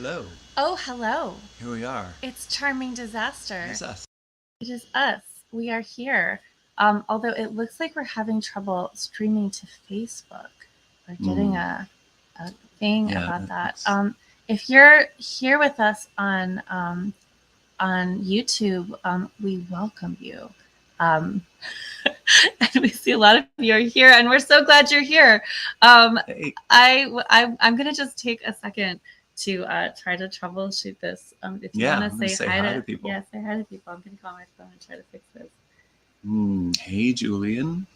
Hello. Oh, hello. Here we are. It's Charming Disaster. It's us. It is us. We are here. Although it looks like we're having trouble streaming to Facebook. We're getting a thing about that. If you're here with us on YouTube, we welcome you. And we see a lot of you are here, and we're so glad you're here. Hey. I'm gonna just take a second to try to troubleshoot this. If you want to say hi to people. Yeah, say hi to people. I'm going to call my phone and try to fix this. Hey, Julian.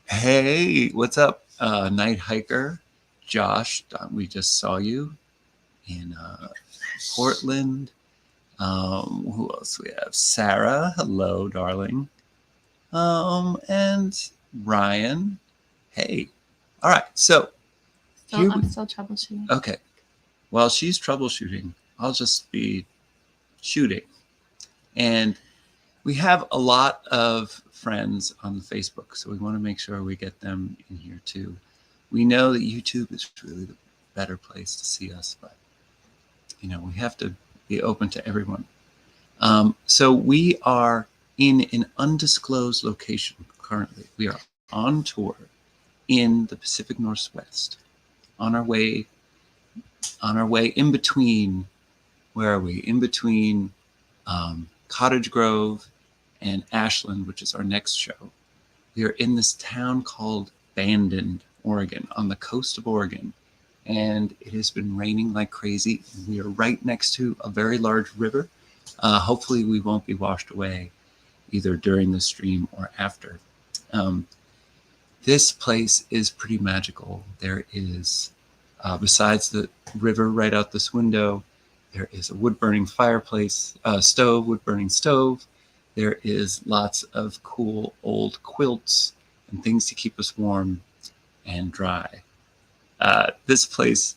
Hey, what's up, Night Hiker? Josh, we just saw you in Portland. Who else we have? Sarah, hello, darling. And Ryan. Hey. All right, so. I'm still troubleshooting. Okay. While she's troubleshooting, I'll just be shooting. And we have a lot of friends on Facebook, so we want to make sure we get them in here too. We know that YouTube is really the better place to see us, but we have to be open to everyone. So we are in an undisclosed location currently. We are on tour in the Pacific Northwest, on our way in between. Where are we? In between Cottage Grove and Ashland, which is our next show. We are in this town called Bandon, Oregon, on the coast of Oregon. And it has been raining like crazy. And we are right next to a very large river. Hopefully we won't be washed away either during the stream or after. This place is pretty magical. There is, besides the river right out this window, there is a wood-burning fireplace, wood-burning stove. There is lots of cool old quilts and things to keep us warm and dry. This place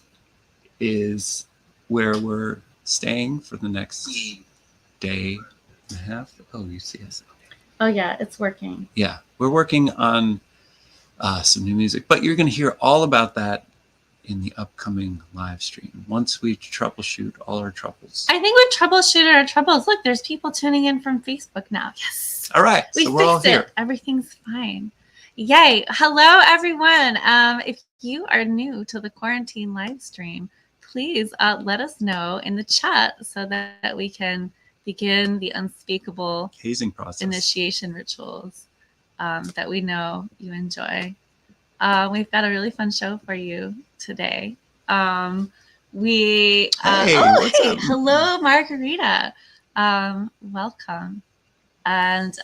is where we're staying for the next day and a half. Oh, you see us? Oh, yeah, it's working. Yeah, we're working on some new music, but you're going to hear all about that in the upcoming live stream once we troubleshoot all our troubles. I think we've troubleshooted our troubles. Look, there's people tuning in from Facebook now. Yes. All right. So we're all here. Everything's fine. Yay. Hello, everyone. If you are new to the quarantine live stream, please let us know in the chat so that we can begin the unspeakable hazing process initiation rituals that we know you enjoy. We've got a really fun show for you today. Hello, Margarita. Welcome. And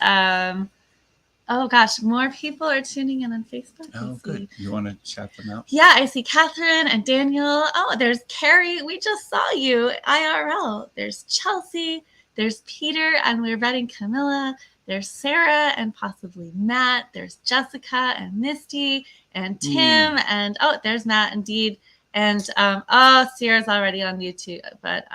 oh gosh, more people are tuning in on Facebook. Oh, good. You want to chat them out? Yeah, I see Catherine and Daniel. Oh, there's Carrie. We just saw you IRL. There's Chelsea. There's Peter, and we're vetting Camilla. There's Sarah and possibly Matt. There's Jessica and Misty and Tim. And oh, there's Matt indeed. And Sierra's already on YouTube. But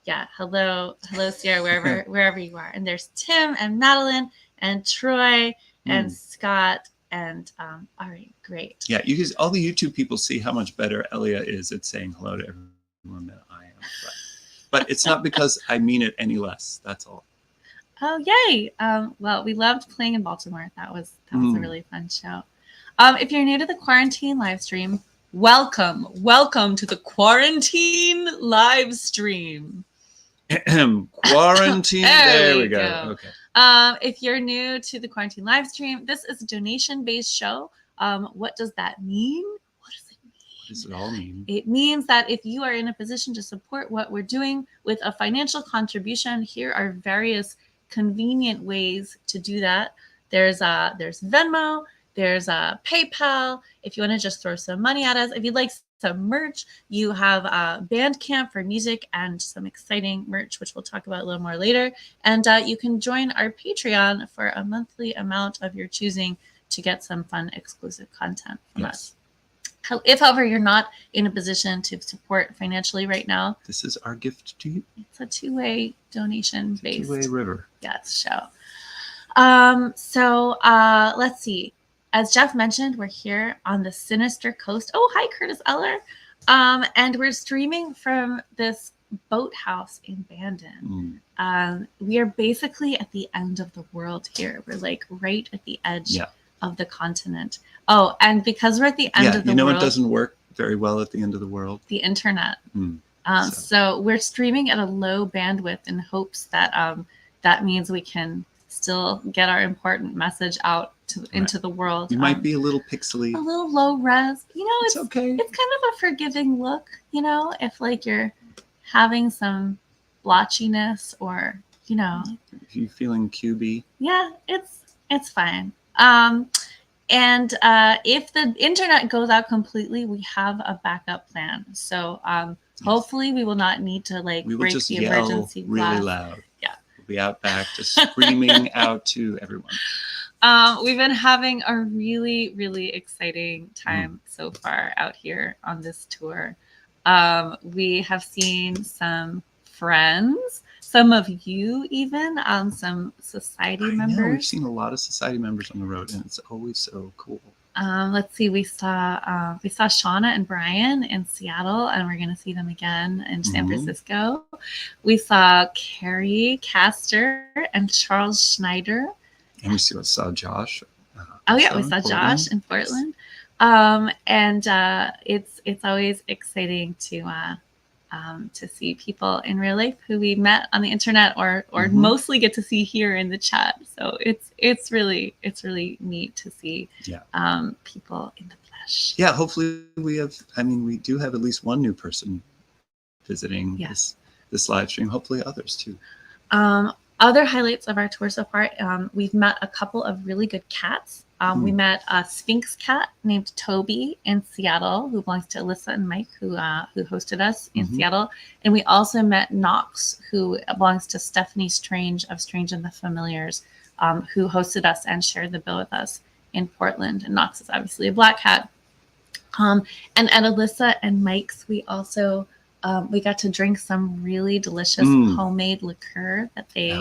yeah, hello, Sierra, wherever you are. And there's Tim and Madeline and Troy and Scott. And all right, great. Yeah, you guys, all the YouTube people see how much better Elia is at saying hello to everyone than I am. But it's not because I mean it any less. That's all. Oh, yay. Well, we loved playing in Baltimore. That was a really fun show. If you're new to the quarantine live stream, welcome to the quarantine live stream. Quarantine. there we go. Okay. If you're new to the quarantine live stream, this is a donation-based show. What does that mean? What does it all mean? It means that if you are in a position to support what we're doing with a financial contribution, here are various convenient ways to do that. There's Venmo, there's PayPal. If you want to just throw some money at us, if you'd like some merch, you have Bandcamp for music and some exciting merch, which we'll talk about a little more later. And you can join our Patreon for a monthly amount of your choosing to get some fun exclusive content from us. If, however, you're not in a position to support financially right now, this is our gift to you. It's a two-way donation-based two-way river. Yes, show. So let's see. As Jeff mentioned, we're here on the Sinister coast. Oh, hi, Curtis Eller. And we're streaming from this boathouse in Bandon. We are basically at the end of the world here. We're like right at the edge of the continent. Oh, and because we're at the end of the world, it doesn't work very well at the end of the world? The internet. So we're streaming at a low bandwidth in hopes that that means we can still get our important message out into the world. You might be a little pixely, a little low res. You know, it's okay. It's kind of a forgiving look. You know, if like you're having some blotchiness or if you're feeling QB, it's fine. And if the internet goes out completely, we have a backup plan. So hopefully we will not need to break just the yell emergency really glass. loud. Yeah, we'll be out back just screaming out to everyone. We've been having a really, really exciting time so far out here on this tour. We have seen some friends, some of you even, some society members. We've seen a lot of society members on the road, and it's always so cool. Let's see. We saw Shauna and Brian in Seattle, and we're going to see them again in San Francisco. We saw Carrie Castor and Charles Schneider. And we saw Josh. We saw Josh in Portland. And it's always exciting to see people in real life who we met on the internet or mostly get to see here in the chat. So it's really neat to see people in the flesh. Yeah, hopefully we do have at least one new person visiting this live stream. Hopefully others too. Other highlights of our tour so far, we've met a couple of really good cats. We met a Sphinx cat named Toby in Seattle, who belongs to Alyssa and Mike, who hosted us in Seattle. And we also met Knox, who belongs to Stephanie Strange of Strange and the Familiars, who hosted us and shared the bill with us in Portland. And Knox is obviously a black cat. And at Alyssa and Mike's, we also we got to drink some really delicious homemade liqueur that they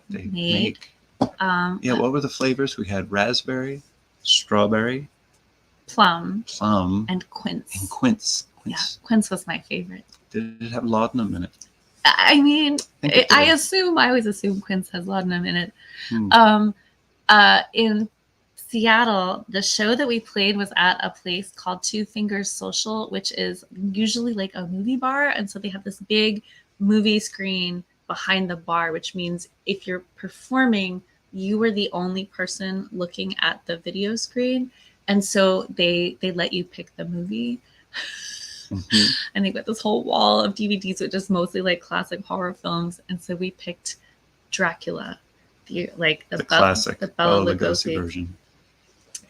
made. What were the flavors? We had raspberry, strawberry, plum, and quince. Yeah, quince was my favorite. Did it have laudanum in it? I mean, I always assume quince has laudanum in it. In Seattle, the show that we played was at a place called Two Fingers Social, which is usually like a movie bar. And so they have this big movie screen behind the bar, which means if you're performing, you were the only person looking at the video screen. And so they let you pick the movie. And they've got this whole wall of DVDs with just mostly like classic horror films. And so we picked Dracula, the classic, the Bela Lugosi version.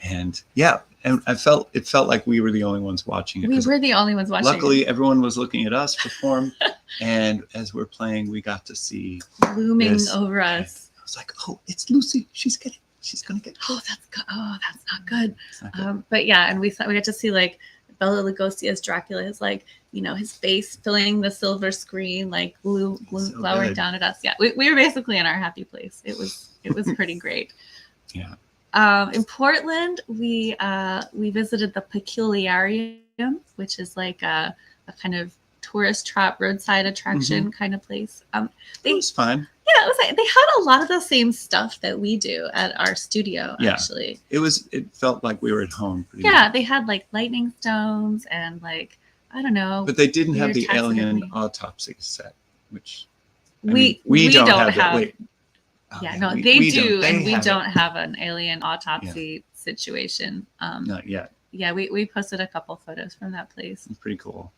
And it felt like we were the only ones watching it. We were the only ones watching luckily, everyone was looking at us perform. And as we're playing, we got to see looming over us. I was like, oh, it's Lucy. She's going to get killed. That's good. Oh, that's not good. But yeah, and we got to see like Bela Lugosi as Dracula is like, his face filling the silver screen, like glowering down at us. Yeah, we were basically in our happy place. It was pretty great. Yeah. In Portland, we visited the Peculiarium, which is like a kind of tourist trap, roadside attraction kind of place. It was fun. Yeah, it was like they had a lot of the same stuff that we do at our studio. Yeah. Actually, it felt like we were at home. They had like lightning stones and like I don't know. But they didn't have the alien autopsy set, which we don't have. That. Wait. They do, and we don't have an alien autopsy situation. Not yet. Yeah, we posted a couple photos from that place. It's pretty cool.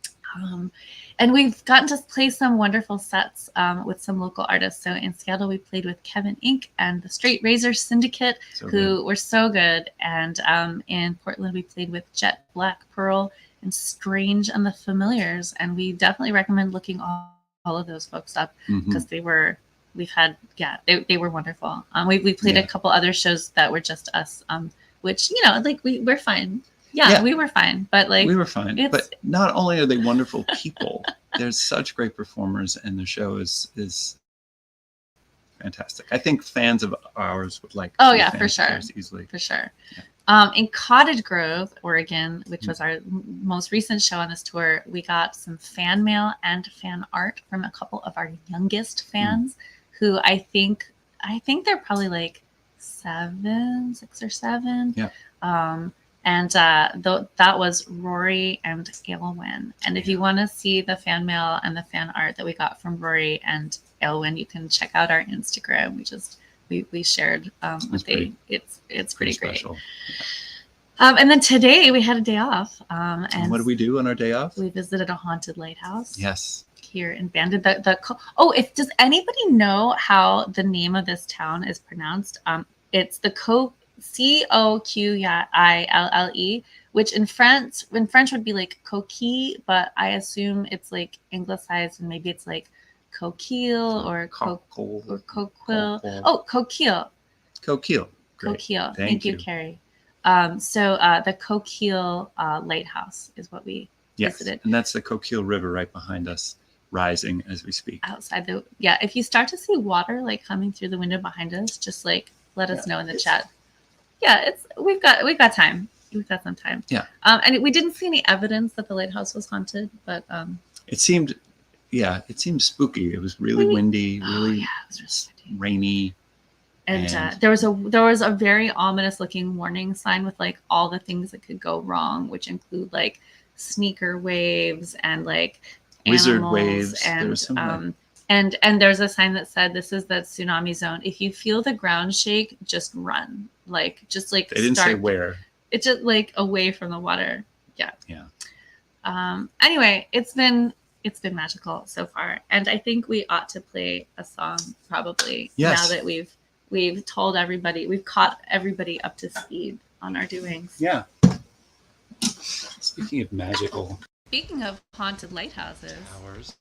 And we've gotten to play some wonderful sets with some local artists. So in Seattle, we played with Kevin Inc. and the Straight Razor Syndicate, who were so good. And in Portland, we played with Jet Black Pearl and Strange and the Familiars. And we definitely recommend looking all of those folks up because they were wonderful. We played a couple other shows that were just us, which, we're fine. Yeah, we were fine. But we were fine. But not only are they wonderful people, they're such great performers, and the show is fantastic. I think fans of ours would like. Oh yeah, for sure. Easily. For sure. In Cottage Grove, Oregon, which was our most recent show on this tour, we got some fan mail and fan art from a couple of our youngest fans who I think they're probably like 6 or 7. Yeah. And that was Rory and Aylwin. And if you want to see the fan mail and the fan art that we got from Rory and Aylwin, you can check out our Instagram. We shared what it's pretty great. Special. And then today we had a day off. And what do we do on our day off? We visited a haunted lighthouse. Yes. Here in Bandon. Does anybody know how the name of this town is pronounced? It's the Coquille, which in French would be like coquille, but I assume it's like anglicized and maybe it's like coquille or coquille. Oh, coquille. Coquille. Great. Coquille. Thank you, Carrie. So the Coquille Lighthouse is what we visited. And that's the Coquille River right behind us, rising as we speak. Outside if you start to see water like coming through the window behind us, just like let us know in the chat. Yeah, we've got time. We've got some time. Yeah. And we didn't see any evidence that the lighthouse was haunted, but it seemed spooky. It was really windy, really rainy. And there was a very ominous looking warning sign with like all the things that could go wrong, which include like sneaker waves and like wizard waves and there's a sign that said this is the tsunami zone. If you feel the ground shake, just run. They didn't say where. It's just like away from the water. Yeah. Anyway, it's been magical so far, and I think we ought to play a song probably now that we've told everybody, we've caught everybody up to speed on our doings. Yeah. Speaking of magical. Speaking of haunted lighthouses. Towers.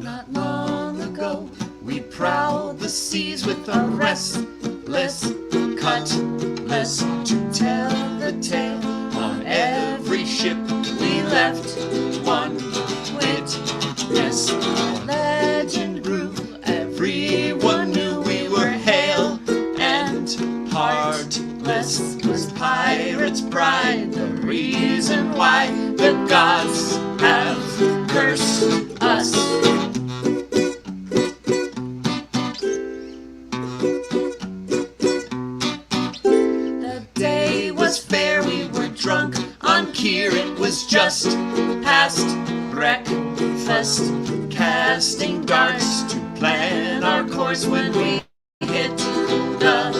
Not long ago, we prowled the seas with a restless cutlass to tell the tale. On every ship we left one witness. Legend grew, everyone knew we were hale and heartless. Was pirates' pride the reason why the gods have cursed us? The day was fair, we were drunk on Kier, it was just past breakfast, casting darts to plan our course when we hit the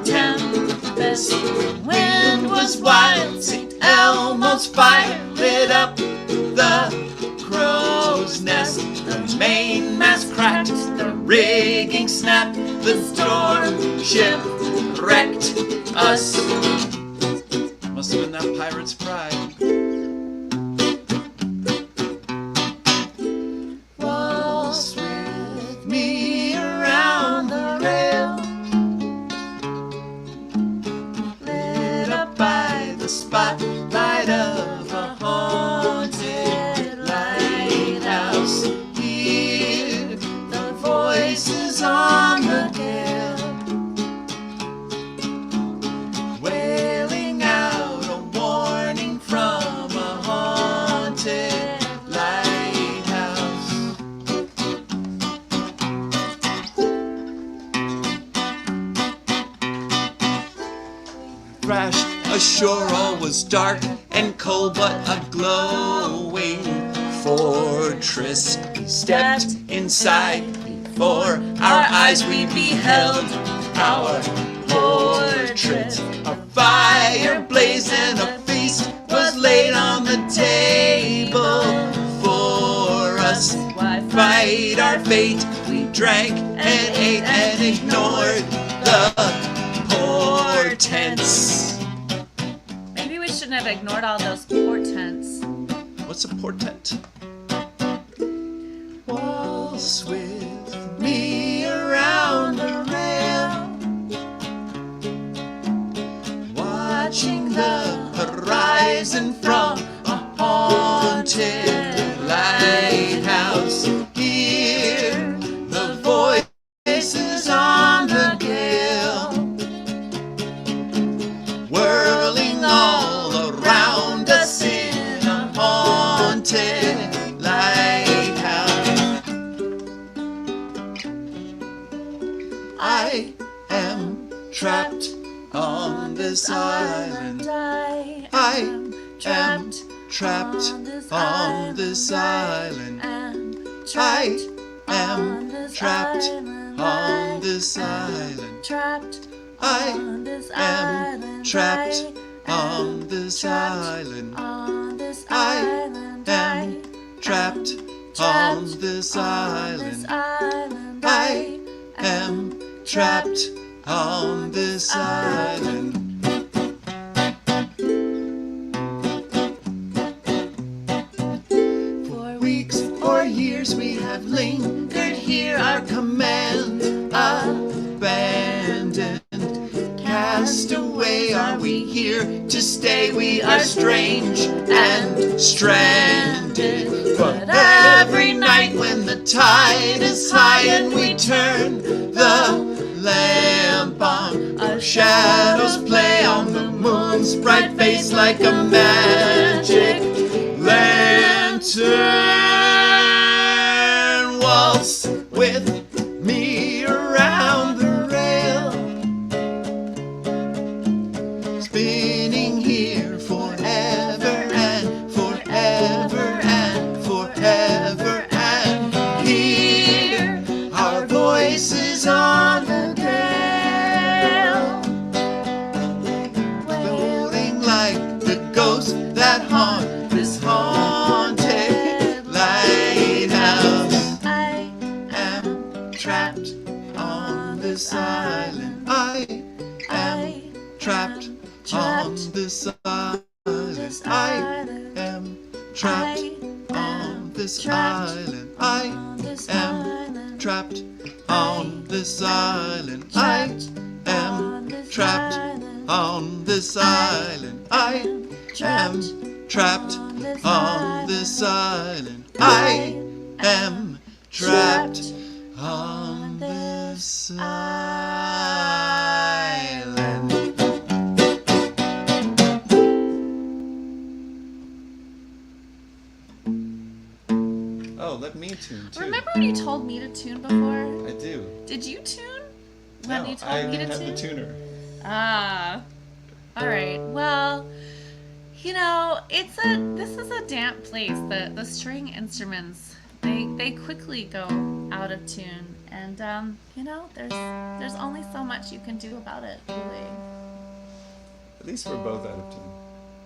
tempest. Wind was wild, St. Elmo's fire lit up the crow's nest. The mainmast cracked, the rigging snapped, the storm shipwrecked us. Must have been that pirate's pride. Waltz with me around the rail, lit up by the spotlight of a haunted lighthouse. Hear the voices on the gale, wailing out a warning from a haunted lighthouse. Crashed ashore, all was dark and cold, but a glowing fortress. We stepped inside, before our eyes we beheld our portrait. A fire blazed and a feast was laid on the table for us. Why fight our fate? We drank and ate and ignored the portents. Maybe we shouldn't have ignored all those portents. What's a portent? Waltz with me around the rail, watching the horizon from a haunted light. on this island. I am trapped on this island. I am trapped on this island. I am trapped on this island. I am trapped on this island. I am trapped on this island. For weeks or years we have lingered here, our command abandoned. Cast away, are we here to stay? We are strange and stranded. But every night when the tide is high and we turn the lamp on, our shadows play on the moon's bright face like a magic lantern. Waltz with me around the rail, spinning here forever and forever and forever, and hear our voices on the gale, wailing like the ghosts that haunt this haunted lighthouse. I am trapped on this island. I am trapped on this island. I am trapped on this island. I am trapped on this island. I am trapped on this island. I am trapped on this island. I am trapped on this island. Oh, let me tune too. Remember when you told me to tune before? I do. Did you tune No, when you told I me to have tune? the tuner. Ah, all right. Well, you know, this is a damp place. The string instruments, they quickly go out of tune, and you know, there's only so much you can do about it, really. At least we're both out of tune.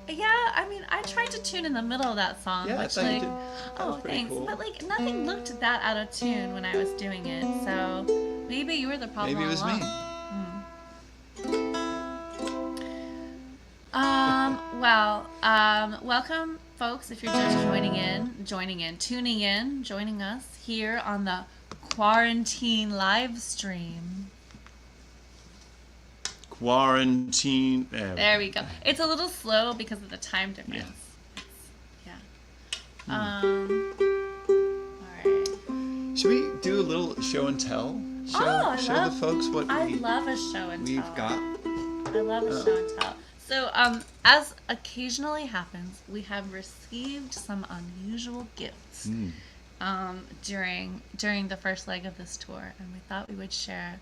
Yeah, I mean, I tried to tune in the middle of that song, Yeah, I which thought you like, did. That was oh, pretty thanks, cool. but like nothing looked that out of tune when I was doing it. So maybe you were the problem. Maybe it was all me. along. Welcome, folks. If you're just joining us here on the Quarantine Livestream. Quarantine. There we go. It's a little slow because of the time difference. Yeah. All right. Should we do a little show and tell? Show the folks what I love a show and tell. we've got. I love a show and tell. So, as occasionally happens, we have received some unusual gifts during the first leg of this tour, and we thought we would share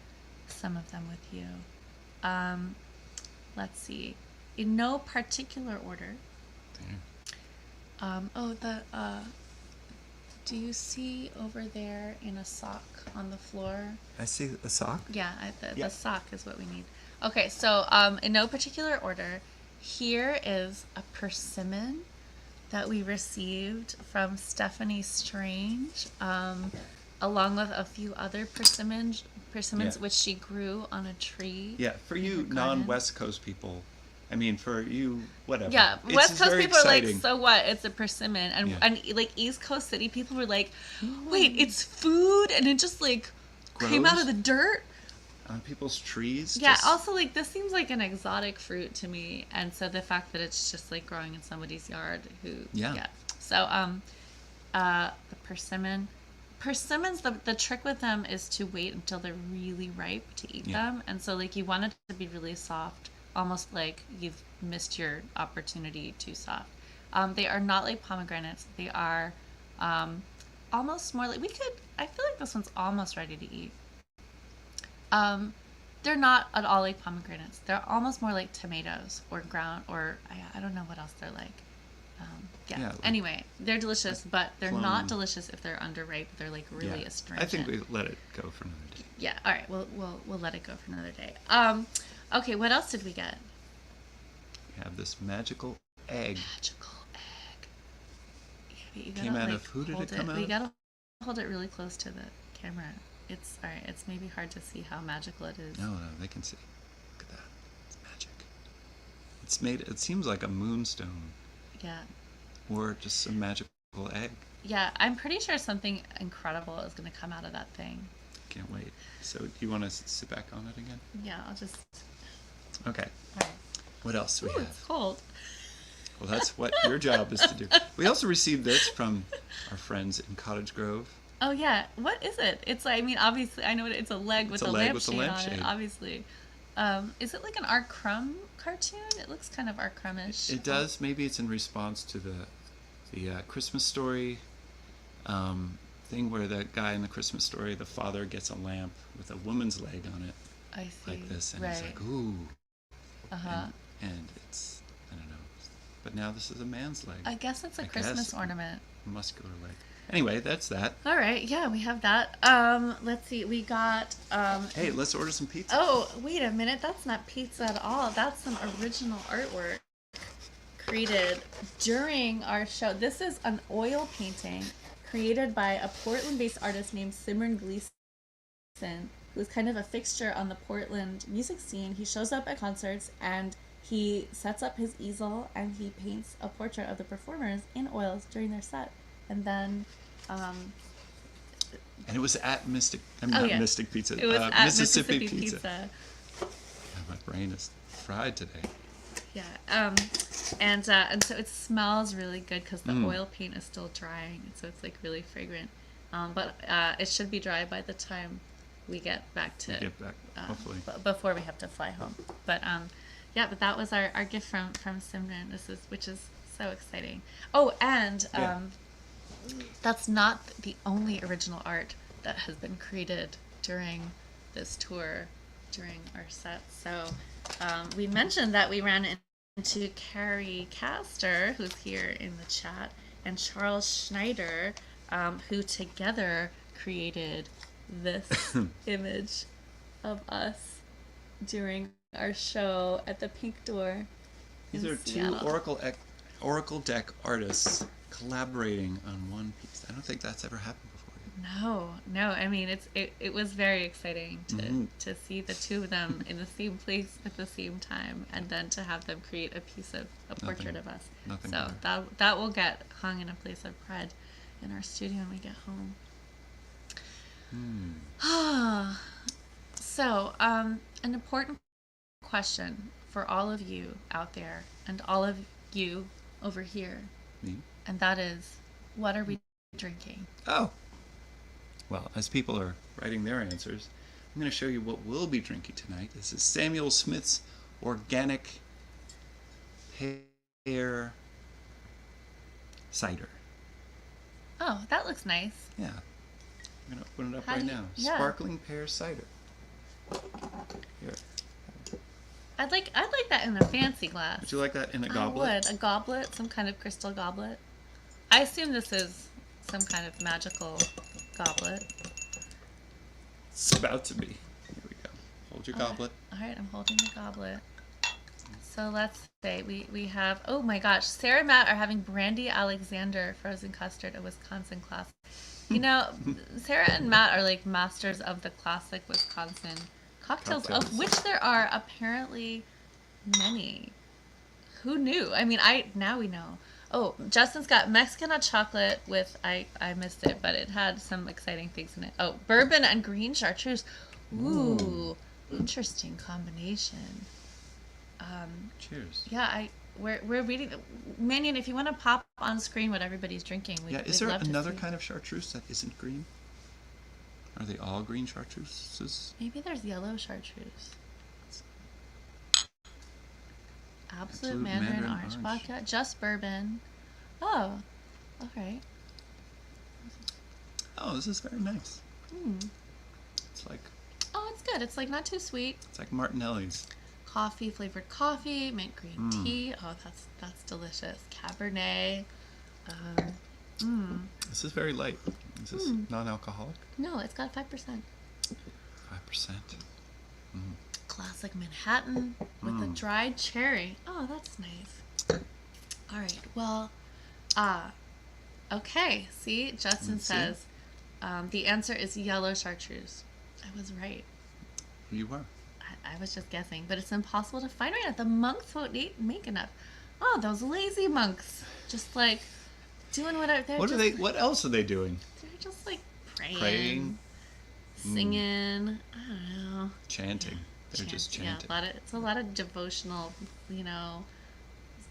some of them with you. Let's see. In no particular order. Do you see over there in a sock on the floor? I see a sock. Yeah, the sock is what we need. Okay, so in no particular order, here is a persimmon that we received from Stephanie Strange, along with a few other persimmons which she grew on a tree. Yeah, for you non-West Coast people, I mean, for you, whatever. Yeah, It's West Coast very people exciting. are like, so what? It's a persimmon. And like East Coast City people were like, wait, it's food? And it just like came out of the dirt? On people's trees. Yeah, also like this seems like an exotic fruit to me. And so the fact that it's just like growing in somebody's yard So the persimmons, the trick with them is to wait until they're really ripe to eat them. And so like you want it to be really soft, almost like you've missed your opportunity too soft. They are not like pomegranates. They are almost more like I feel like this one's almost ready to eat. They're not at all like pomegranates. They're almost more like tomatoes or ground, or I don't know what else they're like. Yeah. Like, anyway, they're delicious, but they're plum. not delicious if they're underripe. They're like really astringent. I think we let it go for another day. Yeah. All right. We'll let it go for another day. Okay. What else did we get? We have this magical egg. Magical egg. Yeah, you gotta, came out of who did it come out? You gotta hold it really close to the camera. It's all right. It's maybe hard to see how magical it is. No, they can see. Look at that. It's magic. It's made. It seems like a moonstone. Yeah. Or just a magical egg. Yeah, I'm pretty sure something incredible is going to come out of that thing. Can't wait. So, do you want to sit back on it again? Yeah, I'll just. Okay. All right. What else do we have? It's cold. Well, that's what your job is to do. We also received this from our friends in Cottage Grove. Oh yeah, what is it? It's like, I mean, obviously, I know it's a leg with a lampshade on it. Obviously, is it like an R. Crumb cartoon? It looks kind of R. Crumb-ish. It does. Maybe it's in response to the Christmas Story thing where the guy in the Christmas Story, the father gets a lamp with a woman's leg on it. I see. Like this, and right. he's like, ooh. Uh-huh. And it's, I don't know. But now this is a man's leg. I guess it's a Christmas ornament. Muscular leg. Anyway, that's that. All right, yeah, we have that. Let's see, we got. Hey, let's order some pizza. Oh, wait a minute, that's not pizza at all. That's some original artwork created during our show. This is an oil painting created by a Portland-based artist named Simran Gleason, who's kind of a fixture on the Portland music scene. He shows up at concerts and he sets up his easel and he paints a portrait of the performers in oils during their set. And then, and it was at Mystic. Mystic Pizza. It was at Mississippi Pizza. Yeah, my brain is fried today. Yeah. And so it smells really good because the oil paint is still drying, so it's like really fragrant. But it should be dry by the time we get back to. Hopefully. Before we have to fly home. But yeah. But that was our gift from Simran. Which is so exciting. Oh, and that's not the only original art that has been created during this tour, during our set. So we mentioned that we ran into Carrie Castor, who's here in the chat, and Charles Schneider, who together created this image of us during our show at the Pink Door. These are Seattle. two Oracle deck artists collaborating on one piece. I don't think that's ever happened before. No. I mean, it was very exciting to see the two of them in the same place at the same time, and then to have them create a portrait of us. So that will get hung in a place of pride in our studio when we get home. So, an important question for all of you out there and all of you over here. Me? And that is, what are we drinking? Oh. Well, as people are writing their answers, I'm going to show you what we'll be drinking tonight. This is Samuel Smith's Organic Pear Cider. Oh, that looks nice. Yeah. I'm going to open it up right now. Yeah. Sparkling Pear Cider. Here. I'd like that in a fancy glass. Would you like that in a goblet? I would. A goblet, some kind of crystal goblet. I assume this is some kind of magical goblet. It's about to be. Here we go. Hold your goblet. All right, I'm holding the goblet. So let's say we have, oh my gosh, Sarah and Matt are having Brandy Alexander frozen custard, a Wisconsin classic. You know, Sarah and Matt are like masters of the classic Wisconsin cocktails, of which there are apparently many. Who knew? I mean, now we know. Oh, Justin's got Mexican hot chocolate with, I missed it, but it had some exciting things in it. Oh, bourbon and green chartreuse. Ooh. Interesting combination. Cheers. Yeah, we're reading. Manion, if you want to pop on screen what everybody's drinking, is there another kind of chartreuse that isn't green? Are they all green chartreuses? Maybe there's yellow chartreuse. Absolute Mandarin orange vodka, just bourbon. Oh, all right. Oh, this is very nice. It's like. Oh, Oh, it's good. It's like not too sweet. It's like Martinelli's. Coffee, flavored coffee, mint green tea. Oh, that's delicious. Cabernet. This is very light. Is this non-alcoholic? No, it's got 5%. 5%. Classic Manhattan with a dried cherry. Oh, that's nice. All right. Well, okay. See, Justin says the answer is yellow chartreuse. I was right. You were. I was just guessing, but it's impossible to find right now. The monks won't make enough. Oh, those lazy monks, just like doing whatever. What else are they doing? They're just like praying, singing. I don't know. Chanting. They're just chanting. Yeah, it's a lot of devotional,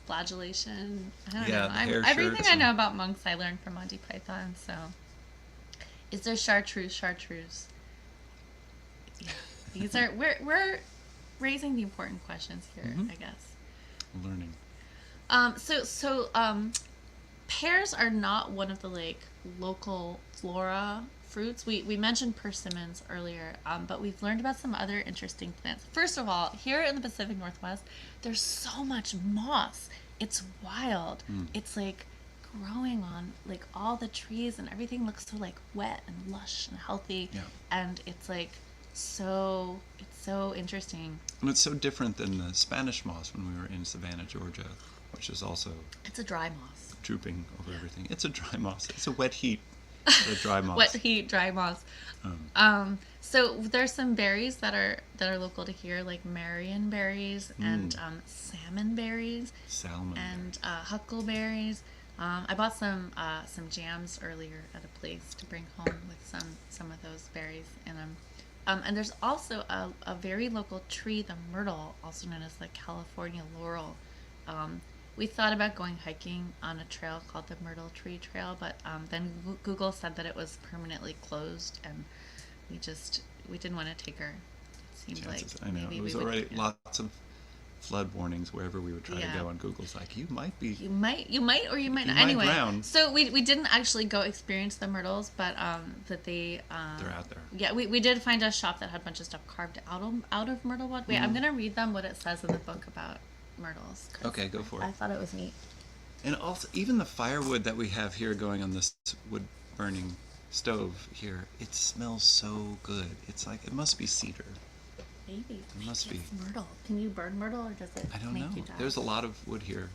flagellation. I don't know. Everything I know about monks I learned from Monty Python. So, is there chartreuse? Yeah. These are we're raising the important questions here, I guess. Learning. So pears are not one of the local flora fruits. We mentioned persimmons earlier, but we've learned about some other interesting plants. First of all, here in the Pacific Northwest, there's so much moss. It's wild. It's like growing on all the trees, and everything looks so wet and lush and healthy. Yeah. And it's it's so interesting. And it's so different than the Spanish moss when we were in Savannah, Georgia, which is also It's a dry moss. drooping over everything. It's a dry moss. It's a wet heat. A dry moss. Wet heat, dry moss. So there's some berries that are local to here, like Marion berries and salmon berries. Salmon. And huckleberries. I bought some jams earlier at a place to bring home with some of those berries in them. And there's also a very local tree, the myrtle, also known as the California laurel. We thought about going hiking on a trail called the Myrtle Tree Trail, but then Google said that it was permanently closed, and we didn't want to take our chances. I know. It was already lots of flood warnings wherever we would try to go, and Google's like, you might or you might not. Anyway, drown. So we didn't actually go experience the myrtles, but that they're out there. Yeah, we did find a shop that had a bunch of stuff carved out of myrtle wood. Wait, I'm gonna read them what it says in the book about myrtles. Okay, go for it. I thought it was neat. And also, even the firewood that we have here going on this wood burning stove here, it smells so good. It's like, it must be cedar. Maybe. It must be. It's myrtle. Can you burn myrtle, or does it I don't make know. you die? There's a lot of wood here.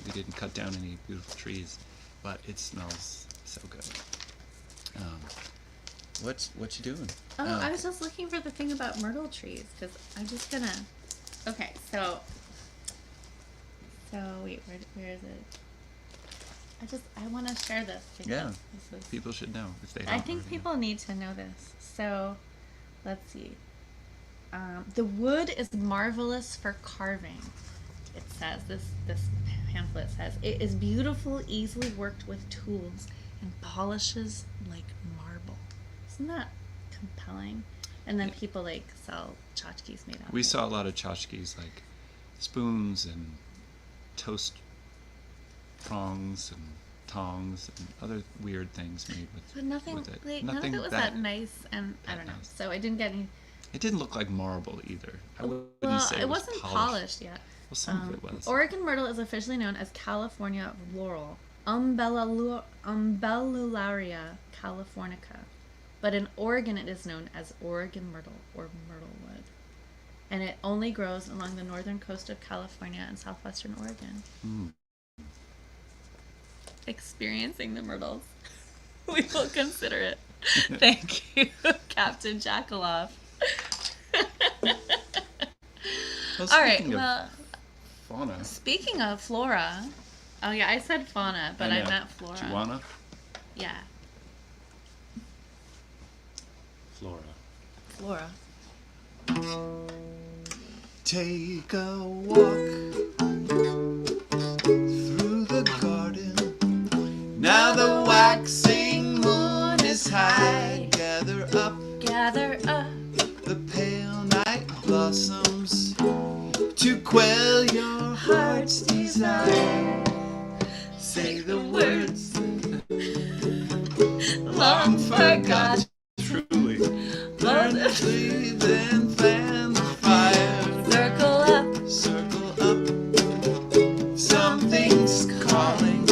We didn't cut down any beautiful trees, but it smells so good. What you doing? Oh, I was just looking for the thing about myrtle trees, because I'm just gonna. Okay, so wait, where is it? I want to share this. Yeah, people should know if they don't. I think people need to know this. So, let's see. The wood is marvelous for carving. It says, this pamphlet says, it is beautiful, easily worked with tools, and polishes like marble. Isn't that compelling? And then people sell tchotchkes made out of it. We saw a lot of tchotchkes, like spoons and toast prongs and tongs and other weird things made with But nothing, with it. none of it was that nice, and I don't know. nice. So I didn't get any. It didn't look like marble either. I wouldn't say it wasn't polished yet. Well, some of it was. Oregon myrtle is officially known as California laurel, Umbellularia californica. But in Oregon, it is known as Oregon myrtle or myrtle wood. And it only grows along the northern coast of California and southwestern Oregon. Experiencing the myrtles. We will consider it. Thank you, Captain Jackaloff. Well, all right, well, fauna. Speaking of flora, oh yeah, I said fauna, but I meant flora. Do you wanna? Yeah. Flora. Take a walk through the garden. Now the waxing moon is high. Gather up the pale night blossoms to quell your heart's desire. Say the words long forgot. Truly, learn breathe and fan the fire. Circle up. Something's calling.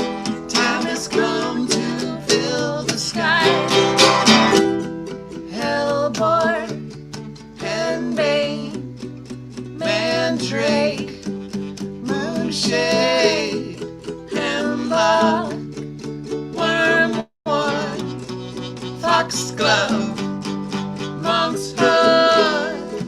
Time has come to fill the sky. Hellboy, Henbane, Mandrake, Moonshade, Hemlock, Wormwood, Foxglove, Monk's Hood.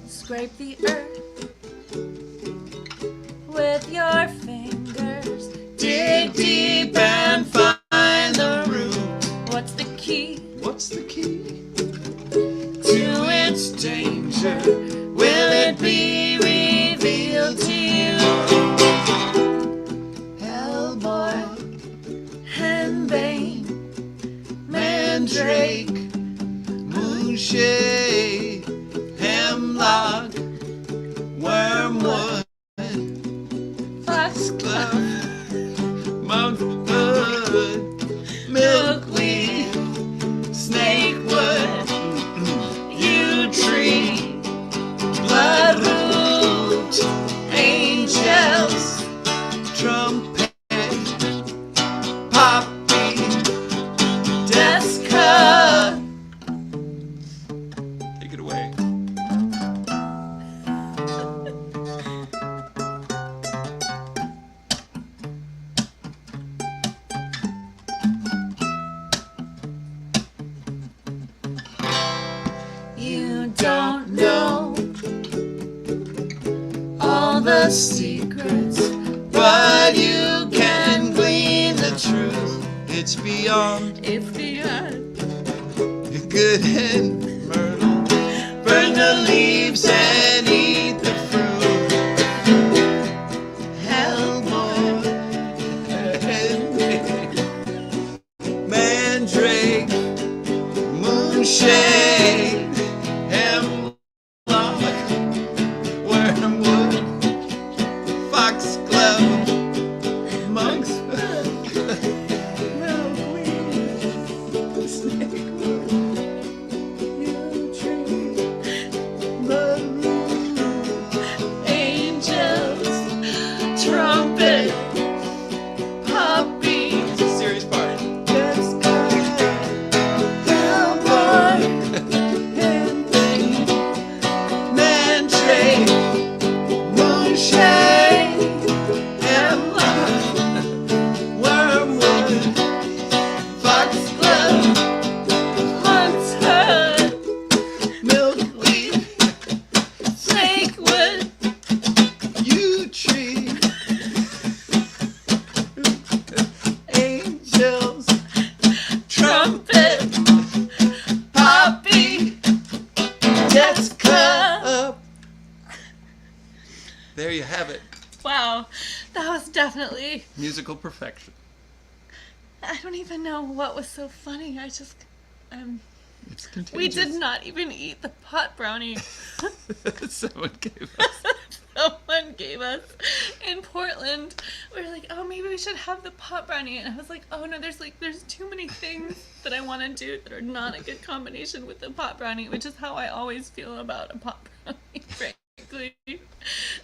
Scrape the earth with your fingers. Dig deep and find the root. What's the key? What's the key to its danger? Will it be revealed to you? Hellboy, Henbane, Mandrake, Moonshade, Hemlock, Wormwood, Foxglove, Monk's Hood, Milkweed, Snakewood, Yew Tree, Bloodroot, Angels, Trumpet, Poppy, Desca. Take it away. You don't know all the secrets, but you can glean the truth. It's beyond good and myrtle. Burn the leaves and eat the fruit. Hellboy, Mandrake, Moonshade, Hemlock, Wormwood, Foxglove, Monk's Hood, Milkweed, Snakewood, Yew Tree, Bloodroot, Angels, Trumpet, Poppy. It's a serious part. Desca, Hellboy, Henbane, Mandrake, Moonshade, Hemlock, Wormwood, Foxglove, Monk's Hood, Milkweed, Snakewood, Yew Tree, Angels, Trumpet, Poppy, Desca. There you have it. Wow, that was definitely. Musical perfection. I don't even know what was so funny. It's contagious. We did not even eat the pot brownie Someone gave us. someone gave us in Portland. We were like, oh, maybe we should have the pot brownie. And I was like, oh no, there's too many things that I want to do that are not a good combination with the pot brownie, which is how I always feel about a pot brownie, frankly.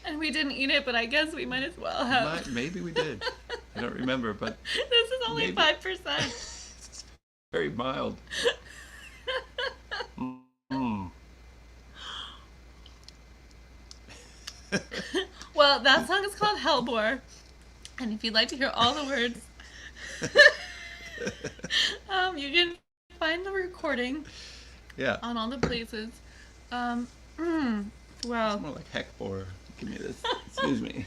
And we didn't eat it, but I guess we might as well have. Maybe we did. I don't remember, but This is only maybe. 5%. it's very mild. Mm. Well, that song is called Hellbore. And if you'd like to hear all the words, you can find the recording Yeah. on all the places. Well, It's more like Heckbore. Give me this. Excuse me.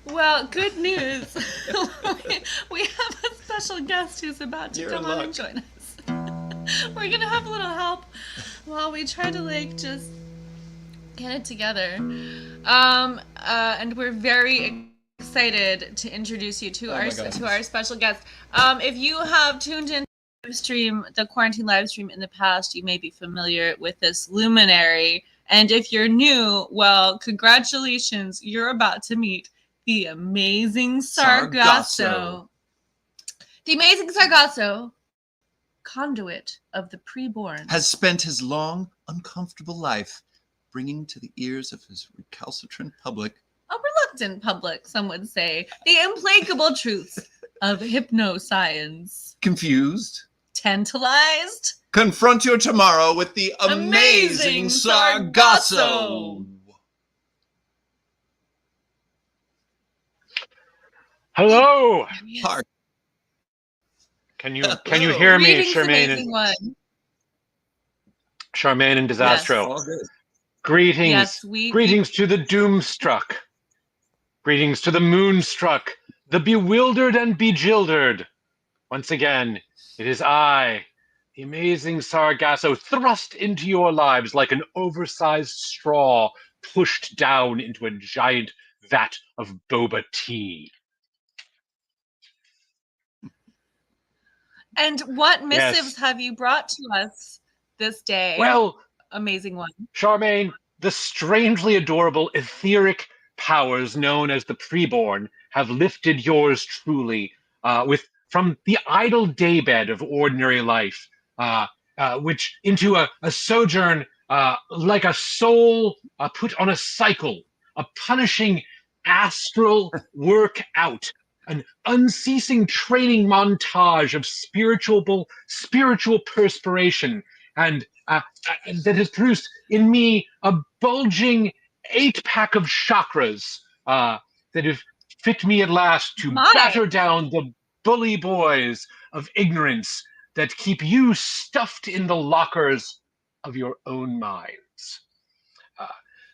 well, good news. we have a special guest who's about to You're come in on luck. and join us. We're gonna have a little help while we try to just get it together. And we're very excited to introduce you to our special guest. If you have tuned in to the Quarantine Livestream in the past, you may be familiar with this luminary. And if you're new, well, congratulations, you're about to meet The Amazing Sargasso. Sargasso. The Amazing Sargasso, conduit of the preborn, has spent his long, uncomfortable life bringing to the ears of his recalcitrant public, a reluctant public, some would say, the implacable truths of hypnoscience. confused, Tantalized. confront your tomorrow with the Amazing Amazing Sargasso. Hello. Hark. Can you hear me, Greetings, Charmaine amazing one. Charmaine and Disastro? All good. Greetings. Yes, Greetings to the doomstruck. Greetings to the moonstruck, the bewildered and bejildered. Once again, it is I, the Amazing Sargasso, thrust into your lives like an oversized straw pushed down into a giant vat of boba tea. And what missives have you brought to us this day? Well, amazing one. Charmaine, the strangely adorable etheric powers known as the preborn have lifted yours truly from the idle daybed of ordinary life, which into a sojourn like a soul put on a cycle, a punishing astral workout, an unceasing training montage of spiritual perspiration, and that has produced in me a bulging 8-pack of chakras that have fit me at last to batter down the bully boys of ignorance that keep you stuffed in the lockers of your own minds.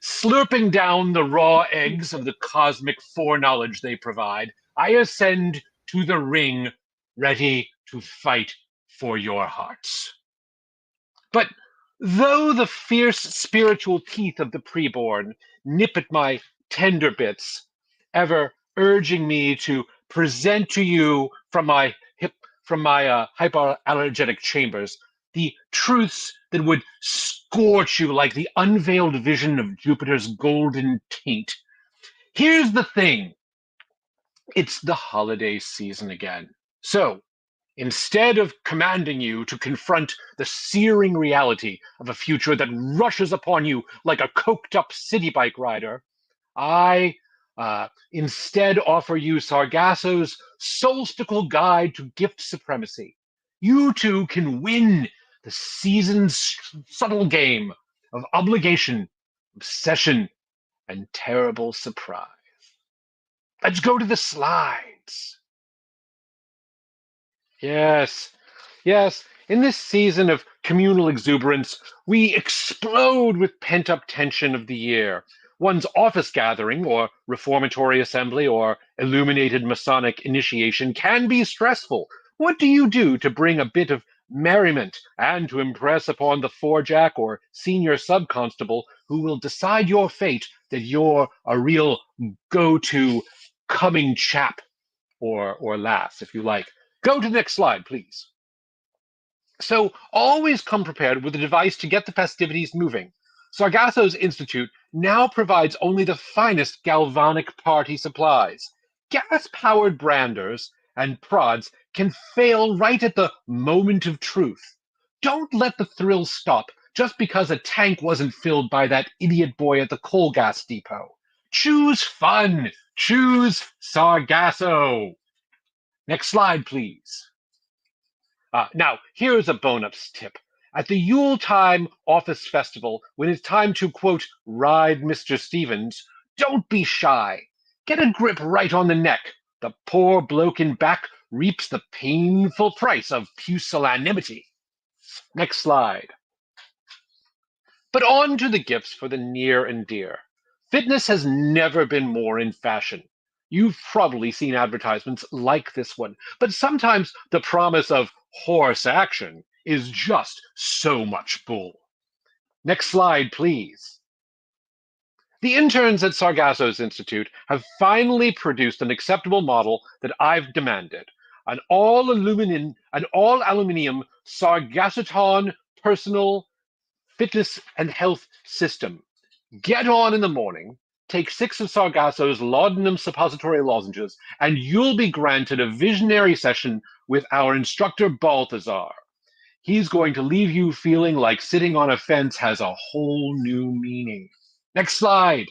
Slurping down the raw eggs of the cosmic foreknowledge they provide, I ascend to the ring, ready to fight for your hearts. But though the fierce spiritual teeth of the preborn nip at my tender bits, ever urging me to present to you from my hypoallergenic chambers the truths that would scorch you like the unveiled vision of Jupiter's golden taint. Here's the thing. It's the holiday season again. So, instead of commanding you to confront the searing reality of a future that rushes upon you like a coked-up city bike rider, I instead offer you Sargasso's solstical guide to gift supremacy. You too can win the season's subtle game of obligation, obsession, and terrible surprise. Let's go to the slides. Yes, in this season of communal exuberance, we explode with pent-up tension of the year. One's office gathering, or reformatory assembly, or illuminated Masonic initiation can be stressful. What do you do to bring a bit of merriment and to impress upon the four-jack or senior sub-constable who will decide your fate that you're a real go-to coming chap, or lass, if you like? Go to the next slide, please. So always come prepared with a device to get the festivities moving. Sargasso's Institute now provides only the finest galvanic party supplies. Gas-powered branders and prods can fail right at the moment of truth. Don't let the thrill stop just because a tank wasn't filled by that idiot boy at the coal gas depot. Choose fun. Choose Sargasso. Next slide, please. Now, here's a bonus tip. At the Yuletime Office Festival, when it's time to, quote, ride Mr. Stevens, don't be shy. Get a grip right on the neck. The poor bloke in back reaps the painful price of pusillanimity. Next slide. But on to the gifts for the near and dear. Fitness has never been more in fashion. You've probably seen advertisements like this one, but sometimes the promise of horse action is just so much bull. Next slide, please. The interns at Sargasso's Institute have finally produced an acceptable model that I've demanded. An all-aluminum Sargassoton personal fitness and health system. Get on in the morning, take 6 of Sargasso's laudanum suppository lozenges, and you'll be granted a visionary session with our instructor Balthazar. He's going to leave you feeling like sitting on a fence has a whole new meaning. Next slide.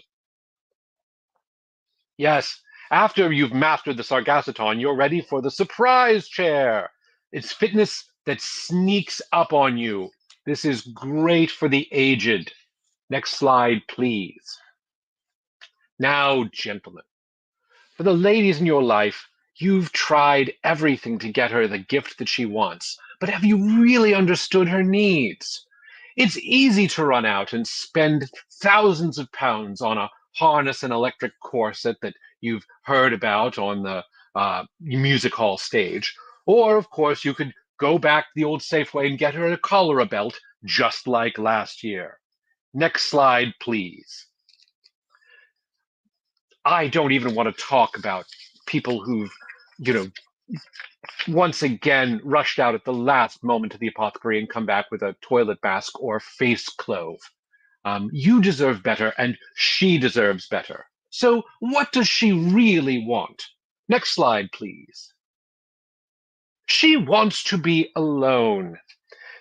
Yes, after you've mastered the Sargassoton, you're ready for the surprise chair. It's fitness that sneaks up on you. This is great for the aged. Next slide, please. Now, gentlemen, for the ladies in your life, you've tried everything to get her the gift that she wants, but have you really understood her needs? It's easy to run out and spend thousands of pounds on a harness and electric corset that you've heard about on the music hall stage. Or, of course, you could go back the old Safeway and get her a cholera belt, just like last year. Next slide, please. I don't even want to talk about people who've, once again rushed out at the last moment to the apothecary and come back with a toilet mask or face clove. You deserve better, and she deserves better. So what does she really want? Next slide, please. She wants to be alone.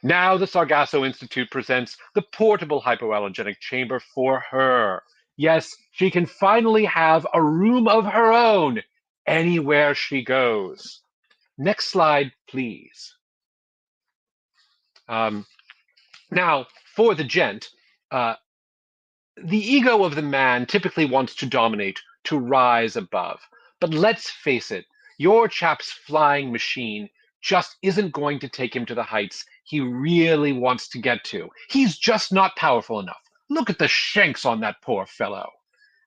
Now the Sargasso Institute presents the portable hypoallergenic chamber for her. Yes, she can finally have a room of her own anywhere she goes. Next slide, please. Now, for the gent, the ego of the man typically wants to dominate, to rise above. But let's face it, your chap's flying machine just isn't going to take him to the heights he really wants to get to. He's just not powerful enough. Look at the shanks on that poor fellow.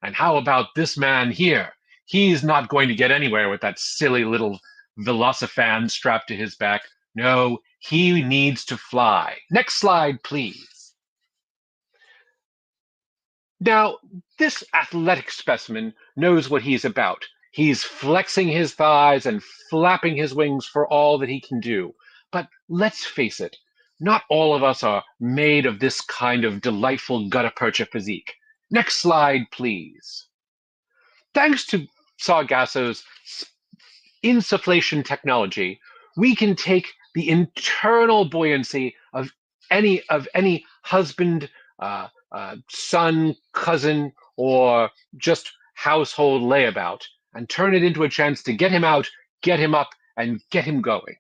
And how about this man here? He's not going to get anywhere with that silly little velocifan strapped to his back. No, he needs to fly. Next slide, please. Now, this athletic specimen knows what he's about. He's flexing his thighs and flapping his wings for all that he can do. But let's face it, not all of us are made of this kind of delightful gutta-percha physique. Next slide, please. Thanks to Sargasso's insufflation technology, we can take the internal buoyancy of any husband, son, cousin, or just household layabout and turn it into a chance to get him out, get him up, and get him going.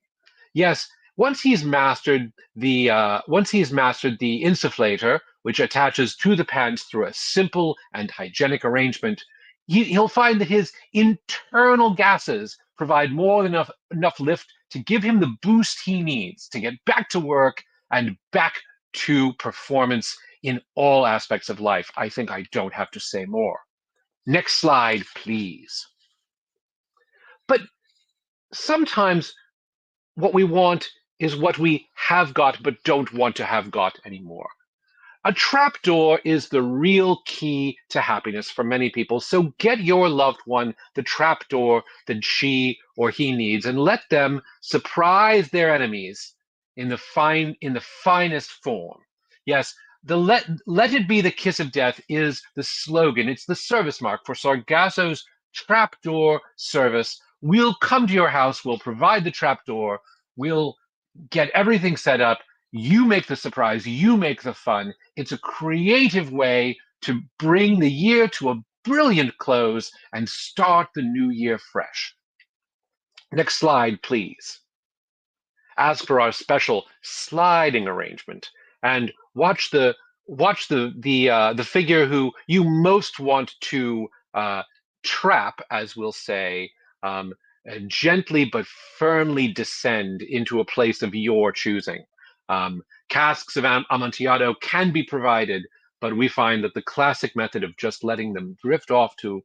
Yes, once he's mastered the insufflator, which attaches to the pants through a simple and hygienic arrangement, he'll find that his internal gases provide more than enough lift to give him the boost he needs to get back to work and back to performance in all aspects of life. I think I don't have to say more. Next slide, please. But sometimes what we want is what we have got but don't want to have got anymore. A trapdoor is the real key to happiness for many people. So get your loved one the trapdoor that she or he needs and let them surprise their enemies in the finest form. Yes, the let it be the kiss of death is the slogan. It's the service mark for Sargasso's trapdoor service. We'll come to your house, we'll provide the trapdoor, we'll get everything set up. You make the surprise, you make the fun. It's a creative way to bring the year to a brilliant close and start the new year fresh. Next slide, please. As for our special sliding arrangement, and watch the figure who you most want to trap, as we'll say, gently but firmly descend into a place of your choosing. Casks of Amontillado can be provided, but we find that the classic method of just letting them drift off to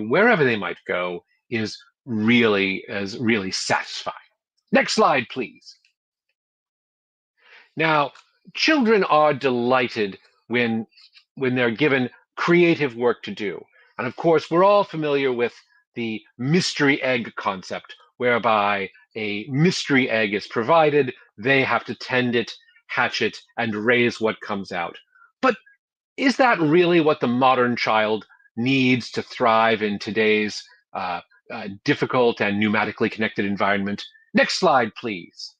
wherever they might go is really satisfying. Next slide, please. Now, children are delighted when they're given creative work to do. And of course, we're all familiar with the mystery egg concept, whereby a mystery egg is provided, they have to tend it, hatch it, and raise what comes out. But is that really what the modern child needs to thrive in today's difficult and pneumatically connected environment. Next slide, please.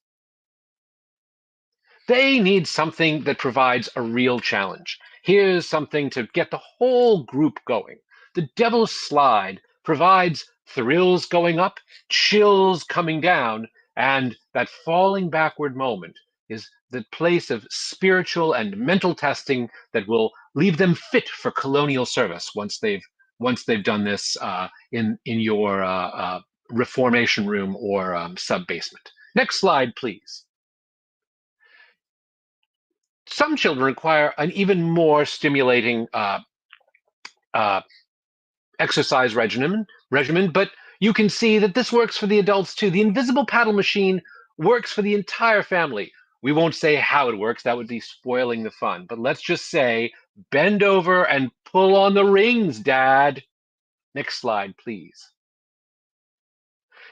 They need something that provides a real challenge. Here's something to get the whole group going. The Devil's Slide provides thrills going up, chills coming down, and that falling backward moment is the place of spiritual and mental testing that will leave them fit for colonial service once they've done this in your reformation room or sub basement. Next slide, please. Some children require an even more stimulating exercise regimen, but you can see that this works for the adults too. The invisible paddle machine works for the entire family. We won't say how it works, that would be spoiling the fun, but let's just say, bend over and pull on the rings, Dad. Next slide, please.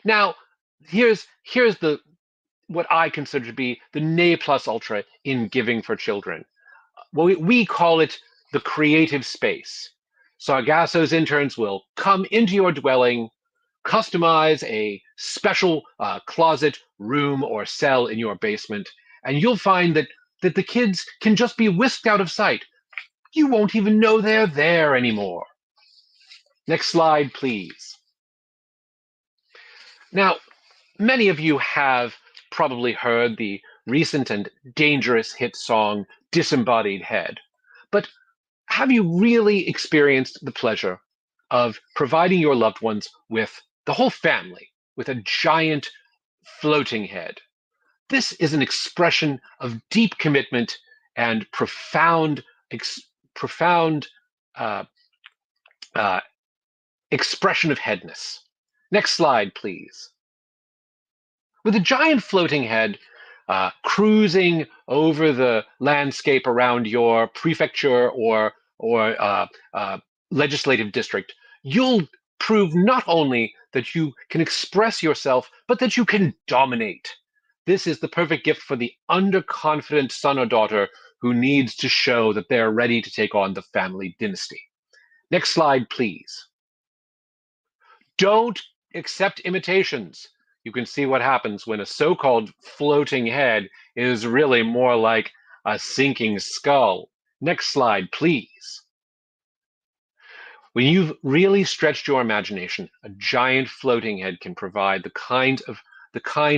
Now, here's what I consider to be the ne plus ultra in giving for children. Well, we call it the creative space. Sargasso's interns will come into your dwelling, customize a special closet, room, or cell in your basement, and you'll find that the kids can just be whisked out of sight. You won't even know they're there anymore. Next slide, please. Now, many of you have probably heard the recent and dangerous hit song, Disembodied Head. But have you really experienced the pleasure of providing your loved ones with the whole family, with a giant floating head? This is an expression of deep commitment and profound expression of headness. Next slide, please. With a giant floating head cruising over the landscape around your prefecture or legislative district, you'll prove not only that you can express yourself, but that you can dominate. This is the perfect gift for the underconfident son or daughter who needs to show that they're ready to take on the family dynasty. Next slide, please. Don't accept imitations. You can see what happens when a so-called floating head is really more like a sinking skull. Next slide, please. When you've really stretched your imagination, a giant floating head can provide the kind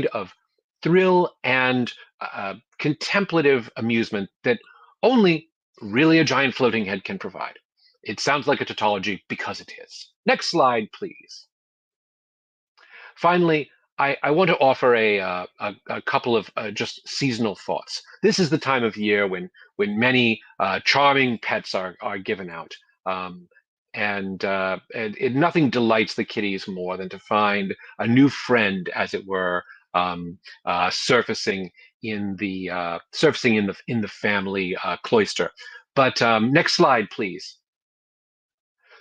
of thrill and contemplative amusement that only really a giant floating head can provide. It sounds like a tautology because it is. Next slide, please. Finally, I want to offer a couple of just seasonal thoughts. This is the time of year when many charming pets are given out. And nothing delights the kitties more than to find a new friend, as it were, surfacing in the family cloister. But next slide, please.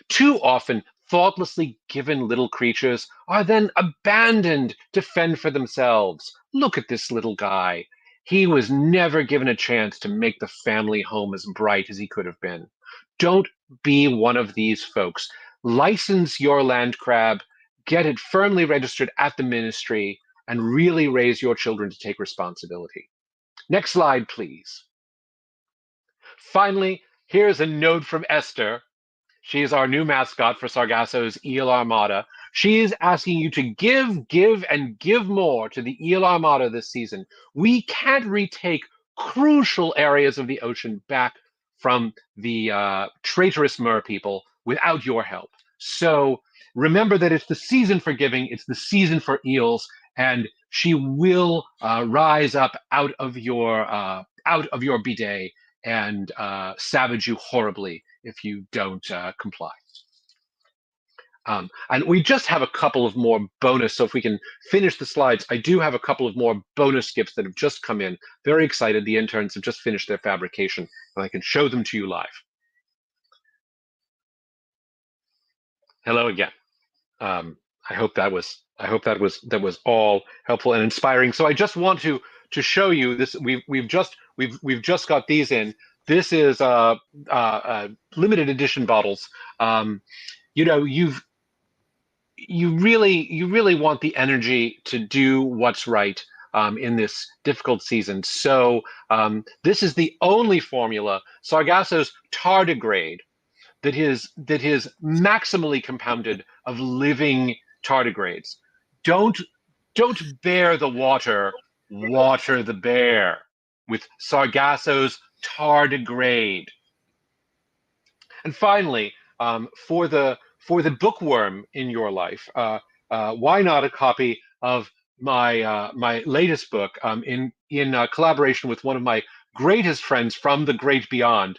Too often, thoughtlessly given little creatures are then abandoned to fend for themselves. Look at this little guy. He was never given a chance to make the family home as bright as he could have been. Don't be one of these folks. License your land crab, get it firmly registered at the ministry, and really raise your children to take responsibility. Next slide, please. Finally, here's a note from Esther. She's our new mascot for Sargasso's Eel Armada. She's asking you to give, and give more to the Eel Armada this season. We can't retake crucial areas of the ocean back from the traitorous mer people without your help. So remember that it's the season for giving, it's the season for eels, and she will rise up out of your bidet and savage you horribly if you don't comply. And we just have a couple of more bonus, so if we can finish the slides, I do have a couple of more bonus gifts that have just come in. Very excited, the interns have just finished their fabrication, and I can show them to you live. Hello again. I hope that was all helpful and inspiring. So I just want to show you this. We've just got these in. this is limited edition bottles. You know, you really want the energy to do what's right in this difficult season. So this is the only formula, Sargasso's tardigrade, that is maximally compounded of living tardigrades. Don't bear the water, water the bear with Sargasso's tardigrade. And finally, for the bookworm in your life, why not a copy of my latest book in collaboration with one of my greatest friends from the great beyond,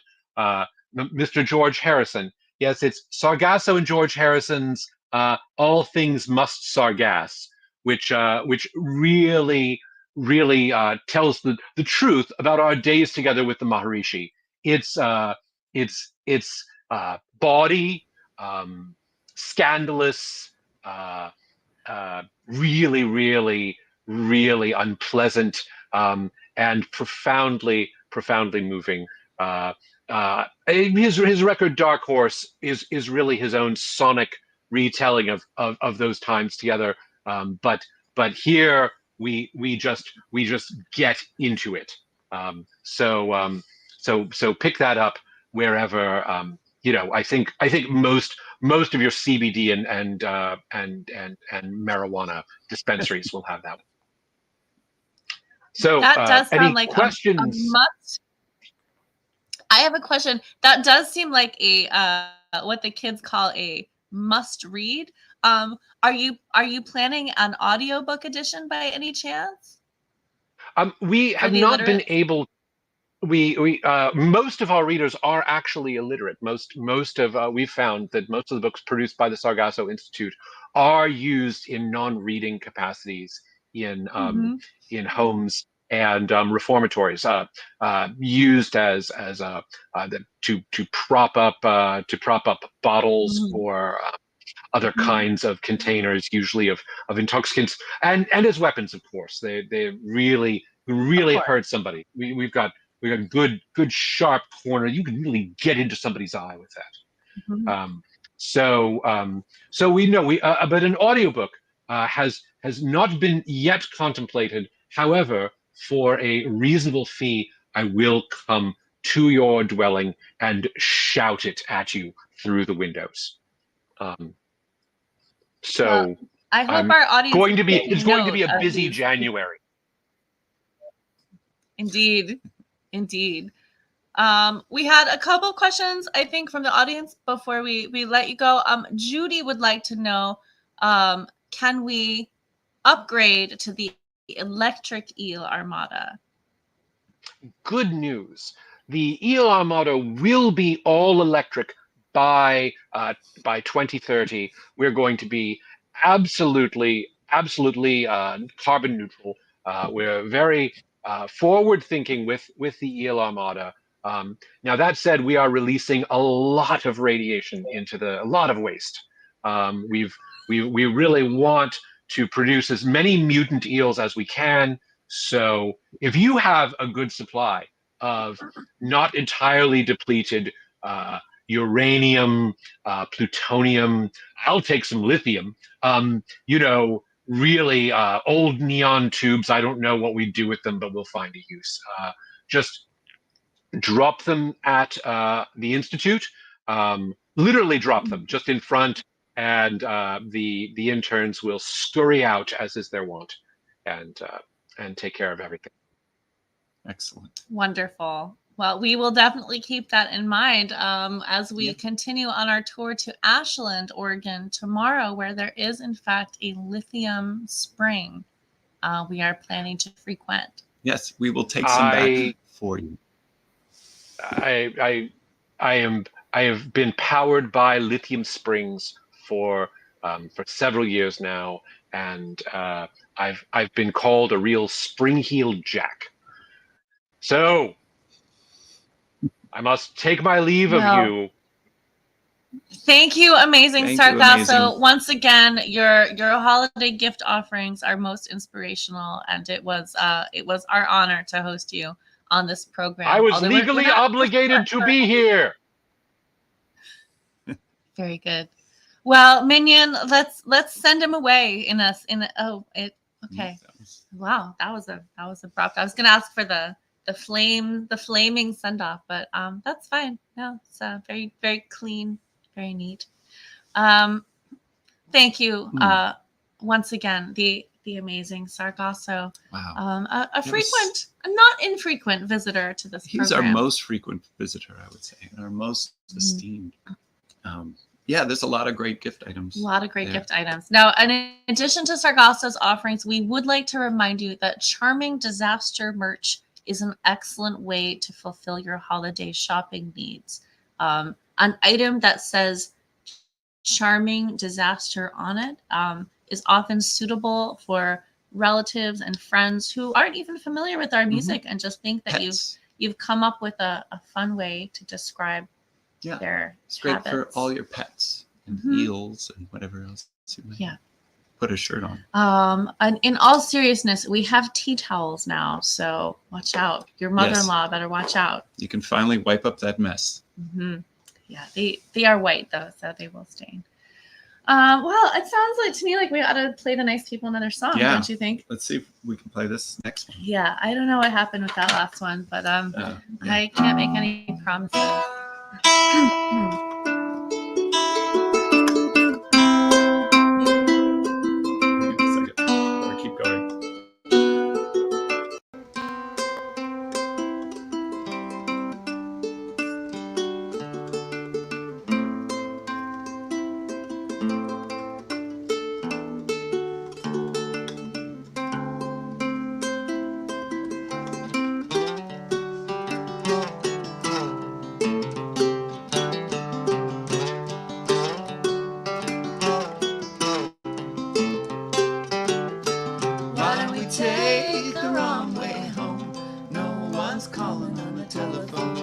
Mr. George Harrison. Yes, it's Sargasso and George Harrison's All Things Must Sargass, which really tells the truth about our days together with the Maharishi. It's bawdy, scandalous, really unpleasant, and profoundly moving. His record Dark Horse is really his own sonic retelling of those times together. But here we just get into it. So pick that up wherever. You know, I think most of your CBD and marijuana dispensaries will have that. So that does sound any like questions? a must. I have a question. That does seem like a what the kids call a must read. Are you planning an audiobook edition by any chance? We have not been able. We most of our readers are actually illiterate. We've found that most of the books produced by the Sargasso Institute are used in non-reading capacities in homes and reformatories, used as to prop up bottles or other kinds of containers, usually of intoxicants, and as weapons, of course. They really hurt somebody. We've got good sharp corner. You can really get into somebody's eye with that. So we know but an audiobook has not been yet contemplated. However, for a reasonable fee, I will come to your dwelling and shout it at you through the windows. So I hope our audience it's going to be a busy January. Indeed. We had a couple questions, I think, from the audience before we let you go. Judy would like to know, can we upgrade to the electric Eel Armada? Good news. The Eel Armada will be all electric by 2030. We're going to be absolutely carbon neutral. We're very forward thinking with the Eel Armada. Now that said, we are releasing a lot of radiation into a lot of waste. We really want to produce as many mutant eels as we can. So if you have a good supply of not entirely depleted uranium, plutonium, I'll take some lithium, really old neon tubes, I don't know what we do with them, but we'll find a use. Just drop them at the Institute, literally drop them just in front, and the interns will scurry out as is their wont and take care of everything. Excellent. Wonderful. Well, we will definitely keep that in mind as we continue on our tour to Ashland, Oregon tomorrow, where there is, in fact, a lithium spring we are planning to frequent. Yes, we will take some back for you. I have been powered by lithium springs for several years now, and I've been called a real spring-heeled Jack. So I must take my leave of you. Thank you, Amazing Sargasso. Once again, your holiday gift offerings are most inspirational, and it was our honor to host you on this program. I was although we're legally not obligated to be here. Very good. Well, Minion, let's send him away okay. Wow, that was abrupt. I was gonna ask for the flaming send off, but that's fine. No, it's very, very clean, very neat. Thank you once again, the amazing Sargasso. Wow. A frequent, not infrequent visitor to this program. He's our most frequent visitor, I would say, and our most esteemed. Yeah, there's a lot of great gift items. A lot of great gift items. Now, in addition to Sargasso's offerings, we would like to remind you that Charming Disaster merch is an excellent way to fulfill your holiday shopping needs. An item that says Charming Disaster on it is often suitable for relatives and friends who aren't even familiar with our music and just think that you've come up with a fun way to describe their it's great habits. For all your pets and eels and whatever else you might put a shirt on. And in all seriousness, we have tea towels now, so watch out. Your mother-in-law better watch out. You can finally wipe up that mess. Yeah, they are white though, so they will stain. Well, it sounds like to me like we ought to play the Nice People another song, don't you think? Let's see if we can play this next one. Yeah, I don't know what happened with that last one, but I can't make any promises. Keep going. Take the wrong way home. No one's calling on the telephone.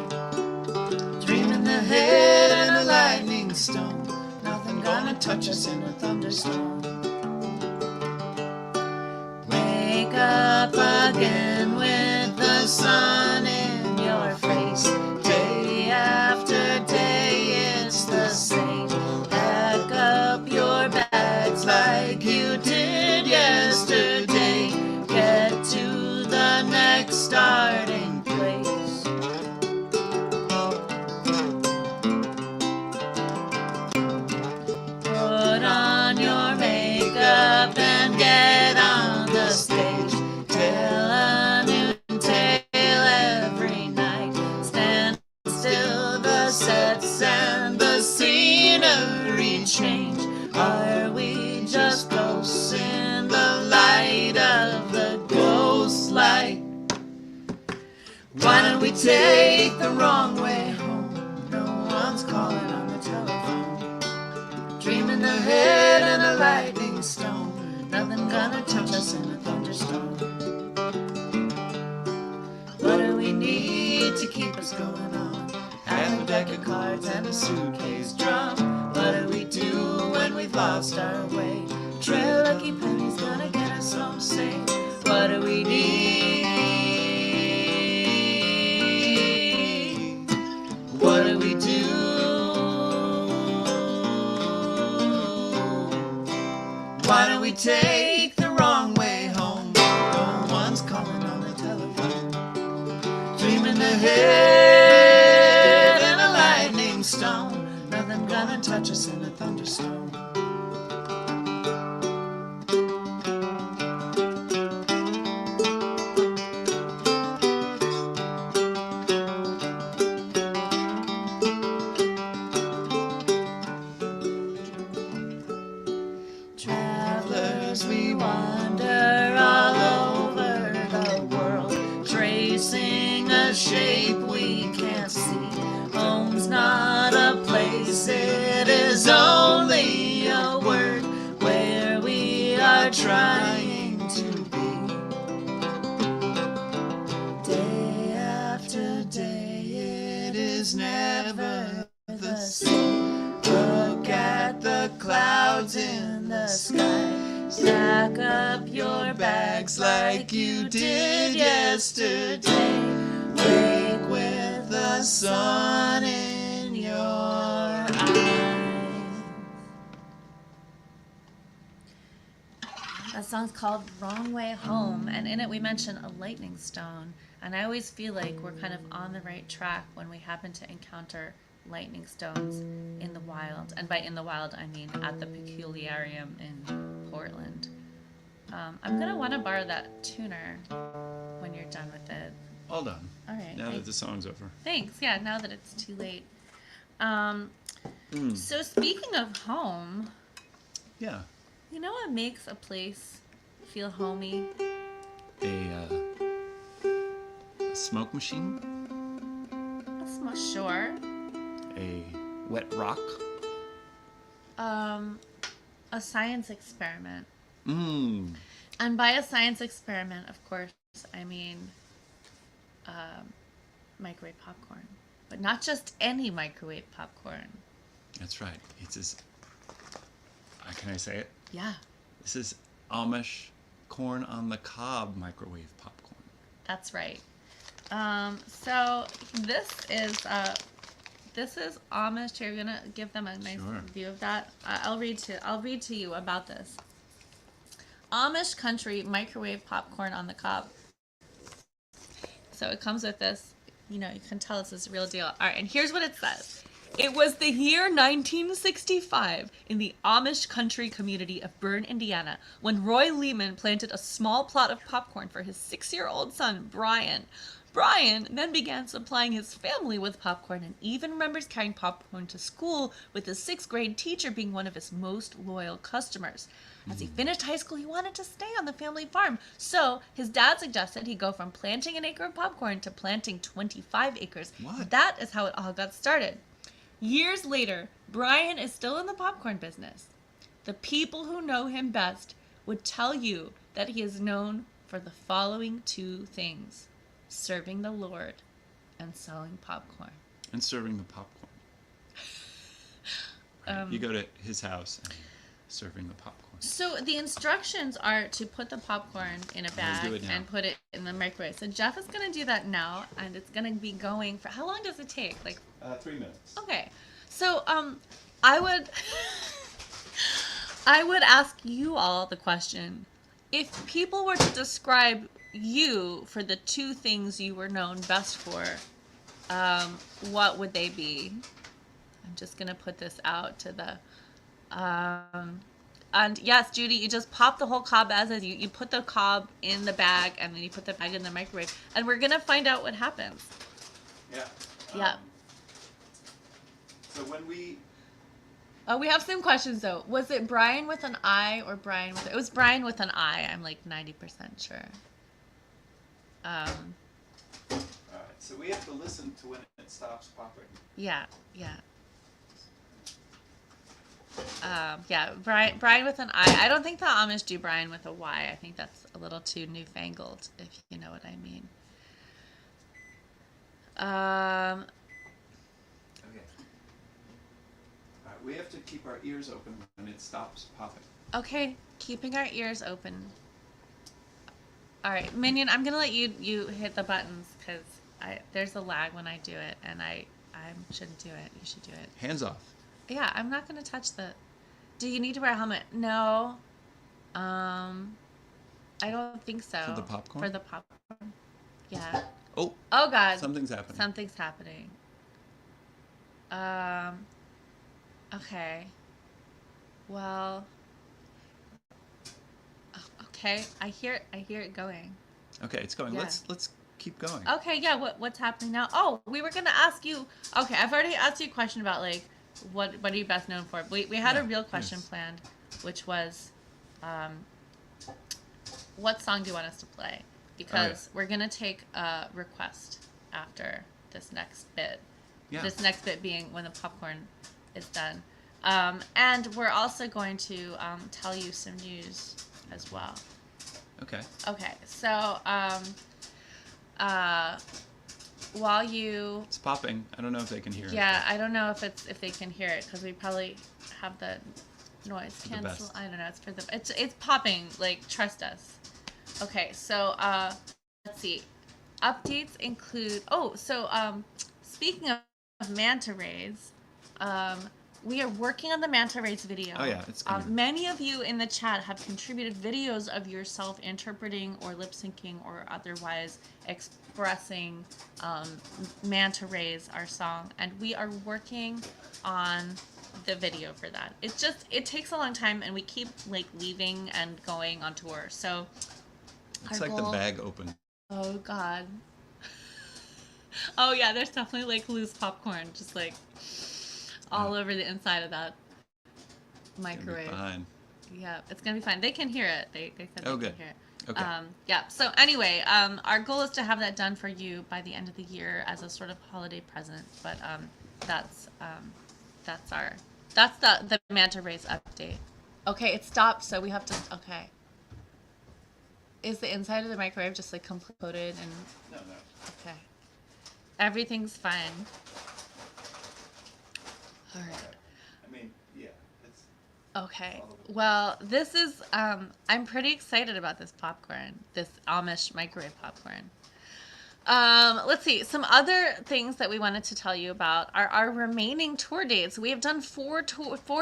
Dreaming the head and a lightning stone. Nothing gonna touch us in a thunderstorm. Wake up again with the sun in your face. Day after day, it's the same. Pack up your bags like you did yesterday. Get to the next starting place. Put on your makeup and get on the stage. Tell a new tale every night. Stand still, the sets and the scenery change. Are we just ghosts in the light of the ghost light? Why don't we take the wrong way home? No one's calling on the telephone. Dreaming ahead in a lightning stone. Nothing gonna touch us in a thunderstorm. What do we need to keep us going on? And a deck of cards and a suitcase drum. What do we do when we've lost our way? Trail lucky penny's gonna get us home safe. What do we need? What do we do? Why don't we take the wrong way home? No one's calling on the telephone. Dreaming ahead in a lightning stone. Nothing gonna touch us in a thunderstorm. Travelers, we wander all over the world, tracing a shape we can't see. Home's not a place, it is only a word where we are trying to be. Day after day, it is never the same. Look at the clouds in the sky. Stack up your bags like you did yesterday. the sun in your eyes. That song's called Wrong Way Home, and in it we mention a lightning stone. And I always feel like we're kind of on the right track when we happen to encounter lightning stones in the wild. And by in the wild, I mean at the Peculiarium in Portland. I'm going to want to borrow that tuner when you're done with it. All done. All right. Now that the song's over. Thanks. Yeah, now that it's too late. So speaking of home, Yeah. you know what makes a place feel homey? A smoke machine. Sure. A wet rock. A science experiment. Mmm. And by a science experiment, of course, I mean microwave popcorn. But not just any microwave popcorn. That's right. It's as. Can I say it? Yeah, This is Amish corn on the cob microwave popcorn. that's right. So this is Amish. You're gonna give them a nice Sure. view of that. I'll read to you about this. Amish country microwave popcorn on the cob. So it comes with this. You know, you can tell this is a real deal. All right, and here's what it says. It was the year 1965 in the Amish country community of Bern, Indiana, when Roy Lehman planted a small plot of popcorn for his 6-year-old son, Brian. Brian then began supplying his family with popcorn and even remembers carrying popcorn to school, with his 6th grade teacher being one of his most loyal customers. As he finished high school, he wanted to stay on the family farm, so his dad suggested he go from planting an acre of popcorn to planting 25 acres. What? That is how it all got started. Years later, Brian is still in the popcorn business. The people who know him best would tell you that he is known for the following 2 things: serving the Lord and selling popcorn. And serving the popcorn. Right. You go to his house and serving the popcorn. So the instructions are to put the popcorn in a bag do it now. and put it in the microwave. So Jeff is going to do that now, and it's going to be going for, how long does it take? Like 3 minutes. Okay, so I would I would ask you all the question: if people were to describe you for the 2 things you were known best for, what would they be? I'm just gonna put this out to the and yes, Judy, you just pop the whole cob as is. You put the cob in the bag, and then you put the bag in the microwave, and we're gonna find out what happens. Yeah. Yeah. So when we. We have some questions though. Was it Brian with an I or Brian with? It was Brian with an I. I'm like 90% sure. All right. So we have to listen to when it stops popping. Yeah. Yeah, Brian with an I. I don't think the Amish do Brian with a Y. I think that's a little too newfangled, if you know what I mean. Okay. All right. We have to keep our ears open when it stops popping. Okay, keeping our ears open. All right, Minion, I'm gonna let you hit the buttons because there's a lag when I do it, and I shouldn't do it. You should do it. Hands off. Yeah, I'm not gonna touch the. Do you need to wear a helmet? No. I don't think so. For the popcorn? For the popcorn. Yeah. Oh. Oh God. Something's happening. Something's happening. Okay. Well. Okay. I hear it going. Okay, it's going. Yeah. Let's keep going. Okay. Yeah. What's happening now? Oh, we were gonna ask you. Okay, I've already asked you a question about like what are you best known for. We had a real question planned, which was, what song do you want us to play? Because we're gonna take a request after this next bit. Yeah. This next bit being when the popcorn is done. And we're also going to tell you some news as well. Okay. Okay, so while you It's popping. I don't know if they can hear it. yeah, I don't know if they can hear it because we probably have the noise the cancel. best. I don't know. It's for the it's popping. Like trust us. Okay, so let's see. Updates include speaking of manta rays, we are working on the manta rays video. Oh yeah, it's coming. Many of you in the chat have contributed videos of yourself interpreting or lip syncing or otherwise expressing manta rays, our song, and we are working on the video for that. It takes a long time, and we keep like leaving and going on tour. So it's like the bag open. Oh God. Oh yeah, there's definitely like loose popcorn, just like all over the inside of that microwave. Fine. Yeah, it's gonna be fine. They can hear it. They said they good. can hear it. Okay. Yeah. So anyway, our goal is to have that done for you by the end of the year as a sort of holiday present. But that's the manta rays update. Okay, it stopped, so we have to. Okay. Is the inside of the microwave just like coated and? No. Okay. Everything's fine. All right. I mean, yeah. It's Okay. Well, this is, I'm pretty excited about this popcorn, this Amish microwave popcorn. Let's see. Some other things that we wanted to tell you about are our remaining tour dates. We have done four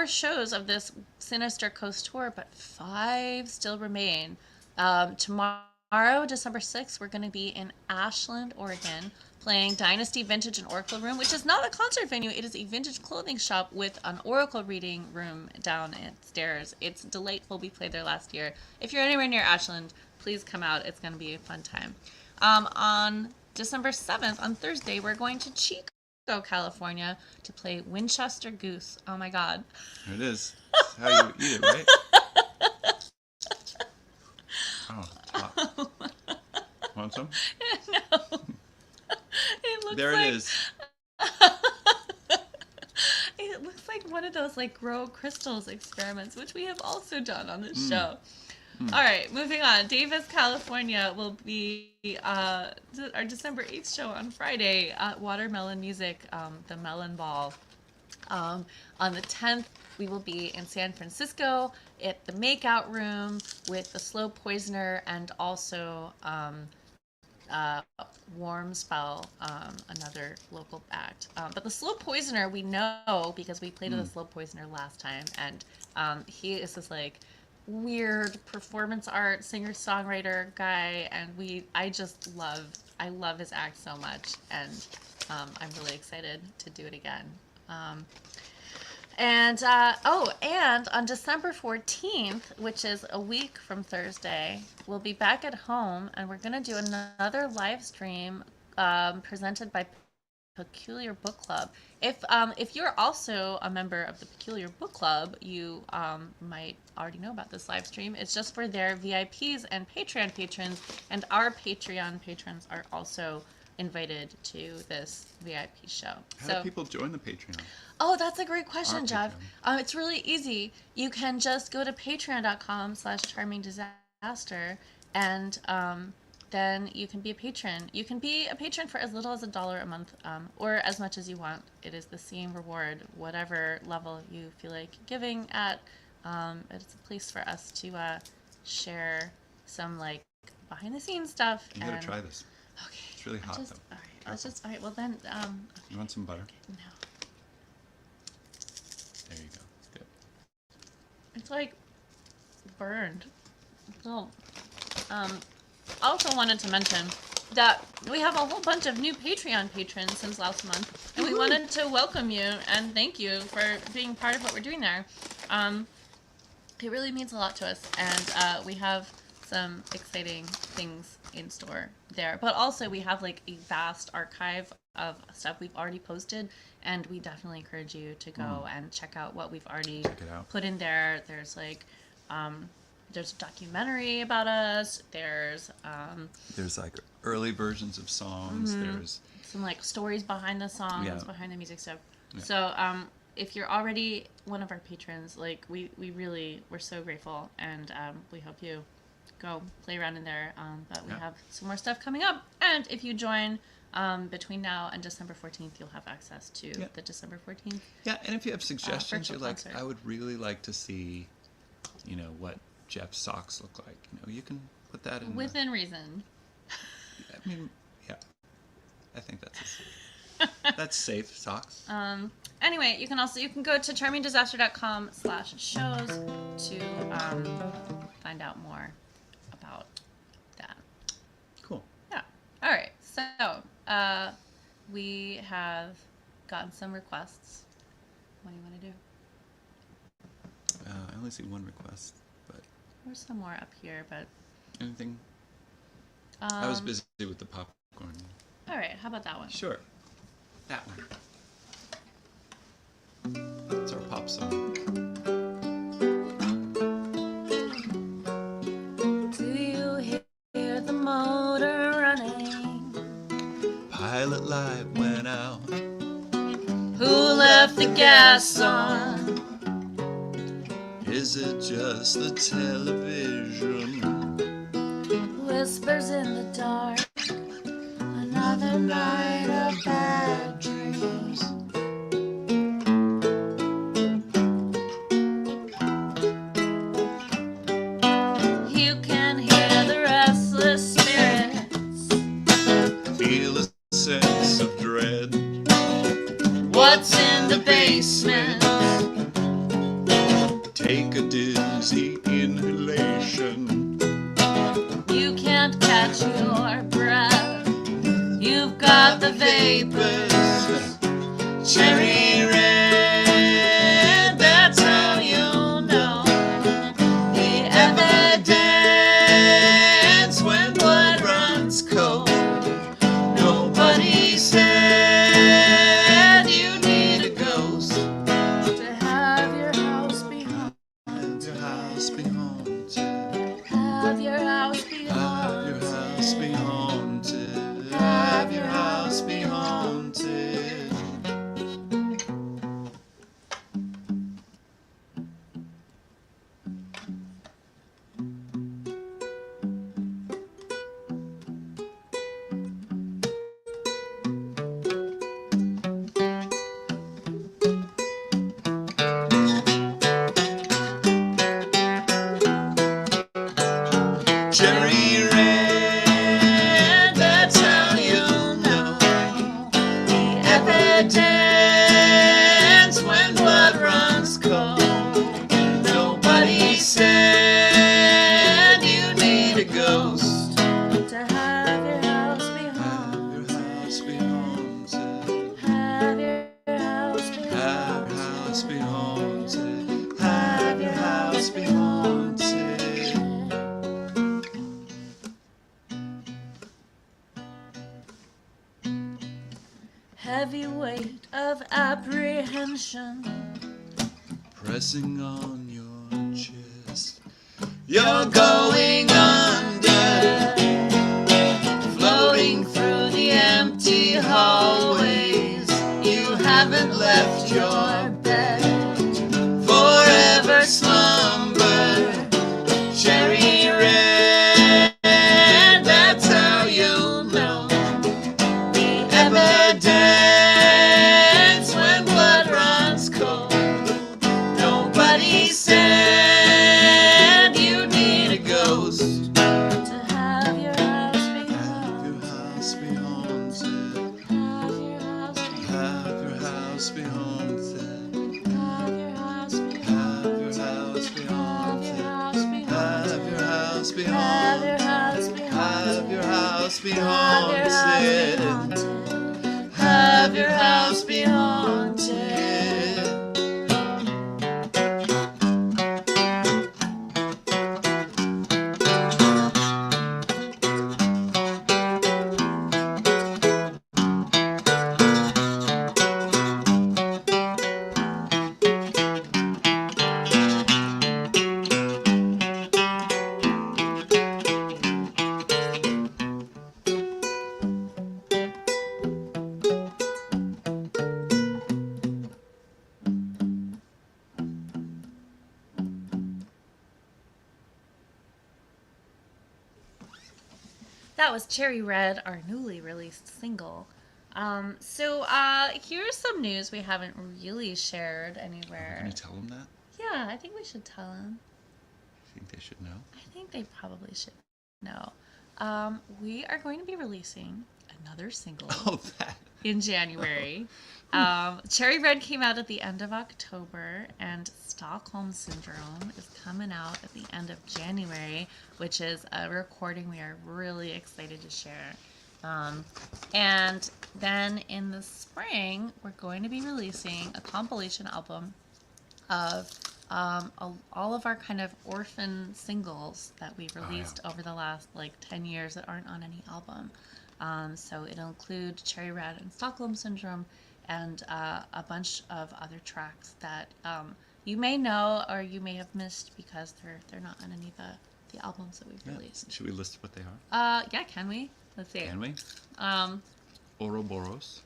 shows of this Sinister Coast tour, but 5 still remain. Tomorrow, December 6th, we're going to be in Ashland, Oregon, playing Dynasty Vintage and Oracle Room, which is not a concert venue. It is a vintage clothing shop with an oracle reading room downstairs. It's delightful. We played there last year. If you're anywhere near Ashland, please come out. It's going to be a fun time. On December 7th, on Thursday, we're going to Chico, California, to play Winchester Goose. Oh my God. There it is. That's how you eat it, right? Oh, top. Want some? No. It looks there like, it is. It looks like one of those like grow crystals experiments, which we have also done on this show. All right, moving on. Davis, California will be our December 8th show on Friday at Watermelon Music, the Melon Ball. On the 10th, we will be in San Francisco at the Makeout Room with the Slow Poisoner and also Warm Spell, another local act. But the Slow Poisoner we know because we played with the Slow Poisoner last time, and he is this like weird performance art singer-songwriter guy, and I love his act so much, and I'm really excited to do it again. And on December 14th, which is a week from Thursday, we'll be back at home, and we're going to do another live stream presented by Peculiar Book Club. If you're also a member of the Peculiar Book Club, you might already know about this live stream. It's just for their VIPs and Patreon patrons, and our Patreon patrons are also invited to this VIP show. How do people join the Patreon? Oh, that's a great question, Jeff. It's really easy. You can just go to patreon.com/charmingdisaster, and then you can be a patron. You can be a patron for as little as $1 a month, or as much as you want. It is the same reward, whatever level you feel like giving at. It's a place for us to share some like behind the scenes stuff. You gotta try this. Okay. It's really hot though. All right. All right. Well then. You want some butter? No. There you go. Good. It's like burned. So, also wanted to mention that we have a whole bunch of new Patreon patrons since last month, and we wanted to welcome you and thank you for being part of what we're doing there. It really means a lot to us, and we have some exciting things in store there. But also we have like a vast archive of stuff we've already posted, and we definitely encourage you to go and check out what we've already put in there. There's like there's a documentary about us. There's like early versions of songs. There's some like stories behind the songs, behind the music stuff. Yeah. So if you're already one of our patrons, like we're so grateful, and we hope you go play around in there. But we have some more stuff coming up, and if you join between now and December 14th, you'll have access to the December 14th. Yeah, and if you have suggestions, you're like, concert. I would really like to see, what Jeff's socks look like. You can put that in within reason. I mean, yeah, I think that's. That's safe socks. Anyway, you can go to charmingdisaster.com/shows to find out more about that. Cool. Yeah. All right. So we have gotten some requests. What do you want to do? I only see one request, but There's some more up here, but anything? I was busy with the popcorn. all right. How about that one? Sure. That one. It's our pop song. Do you hear the motor running? Pilot light went out. Who left the gas on? Is it just the television? Whispers in the dark. Another night of bad dreams. You can hear the restless spirits. Feel a sense of dread. What's in the basement? Take a dizzy inhalation. You can't catch your breath. You've got the vapors. Cherry red, that's how you'll know. The evidence when blood runs cold. Nobody said you need a ghost to have your house be haunted. Have your house be haunted. Have your house be Have your house be haunted. Have your house be haunted. Cherry red, that's how you'll know. the evidence when blood runs cold. Nobody said you need a ghost. To have your house be Have haunted. your house be haunted. Have your house be Have your haunted. house be haunted. Have your house be haunted. Heavy weight of apprehension. Pressing on your chest. You're going under. Floating through the empty hallways. You haven't left your bed. Forever slumber. Cherry red, that's how you'll know. The Evidence when blood runs cold. Nobody said you need a ghost. to have your house be Have your haunted. house be haunted. Have your house be Have your house be haunted. Have your house be Have your house be Have your haunted. house be Have your house be Have your haunted. house be Have your house be Have your house be haunted. haunted. Have your house be haunted. That was Cherry Red, our newly released single. Here's some news we haven't really shared anywhere. Can you tell them that? Yeah, I think we should tell them. I think they should know. I think they probably should know. We are going to be releasing another single. Oh, that. in January. Cherry Red came out at the end of October, and Stockholm Syndrome is coming out at the end of January, which is a recording we are really excited to share. And then in the spring, we're going to be releasing a compilation album of all of our kind of orphan singles that we've released over the last 10 years that aren't on any album. So it'll include Cherry Red and Stockholm Syndrome and a bunch of other tracks that you may know or you may have missed because they're not on any of the albums that we've released. Should we list what they are? Yeah, can we? Let's see. Can we? Ouroboros.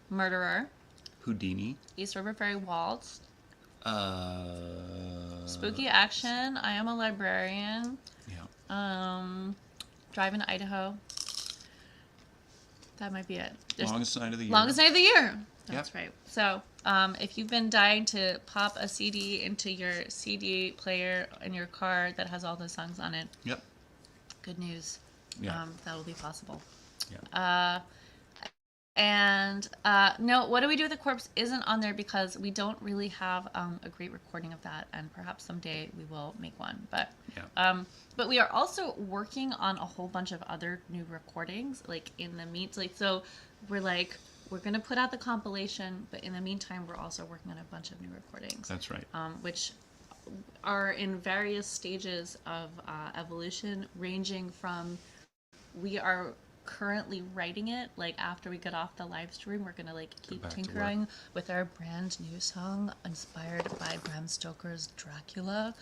Murderer. Houdini. East River Ferry Waltz. Spooky Action. I Am a Librarian. Yeah. Drive in Idaho. That might be it. Longest Night of the Year. Longest Night of the Year. That's right. So, if you've been dying to pop a CD into your CD player in your car that has all those songs on it, yep. Good news. Yeah. That will be possible. Yeah. No, What Do We Do with the Corpse isn't on there because we don't really have a great recording of that, and perhaps someday we will make one. But but we are also working on a whole bunch of other new recordings, in the so we're gonna put out the compilation, but in the meantime we're also working on a bunch of new recordings. That's right. Which are in various stages of evolution, ranging from we are currently writing it. After we get off the live stream, we're gonna keep tinkering with our brand new song inspired by Bram Stoker's Dracula.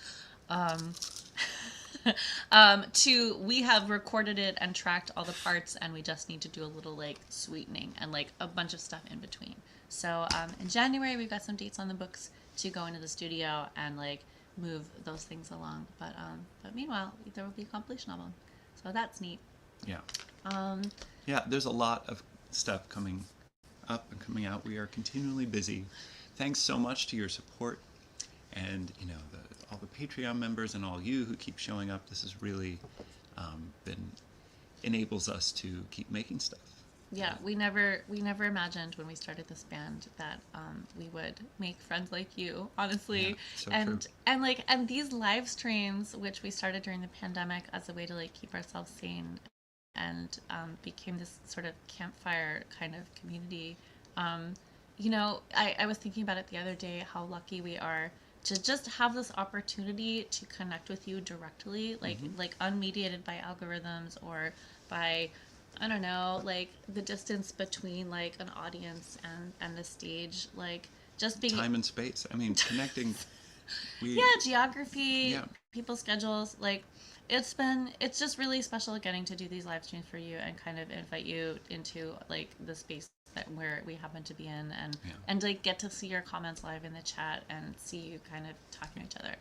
To we have recorded it and tracked all the parts, and we just need to do a little sweetening and a bunch of stuff in between. So in January we've got some dates on the books to go into the studio and move those things along. But meanwhile there will be a compilation album, so that's neat. Yeah. Yeah, there's a lot of stuff coming up and coming out. We are continually busy. Thanks so much to your support and all the Patreon members and all you who keep showing up. This has really enables us to keep making stuff. Yeah, we never imagined when we started this band that we would make friends like you, honestly. Yeah, so and true. and these live streams, which we started during the pandemic as a way to keep ourselves sane, and became this sort of campfire kind of community. I was thinking about it the other day, how lucky we are to just have this opportunity to connect with you directly, unmediated by algorithms or by, I don't know, the distance between an audience and the stage, just being time and space. I mean, connecting. Geography, people's schedules, it's just really special getting to do these live streams for you and kind of invite you into the space where we happen to be in, and get to see your comments live in the chat and see you kind of talking to each other.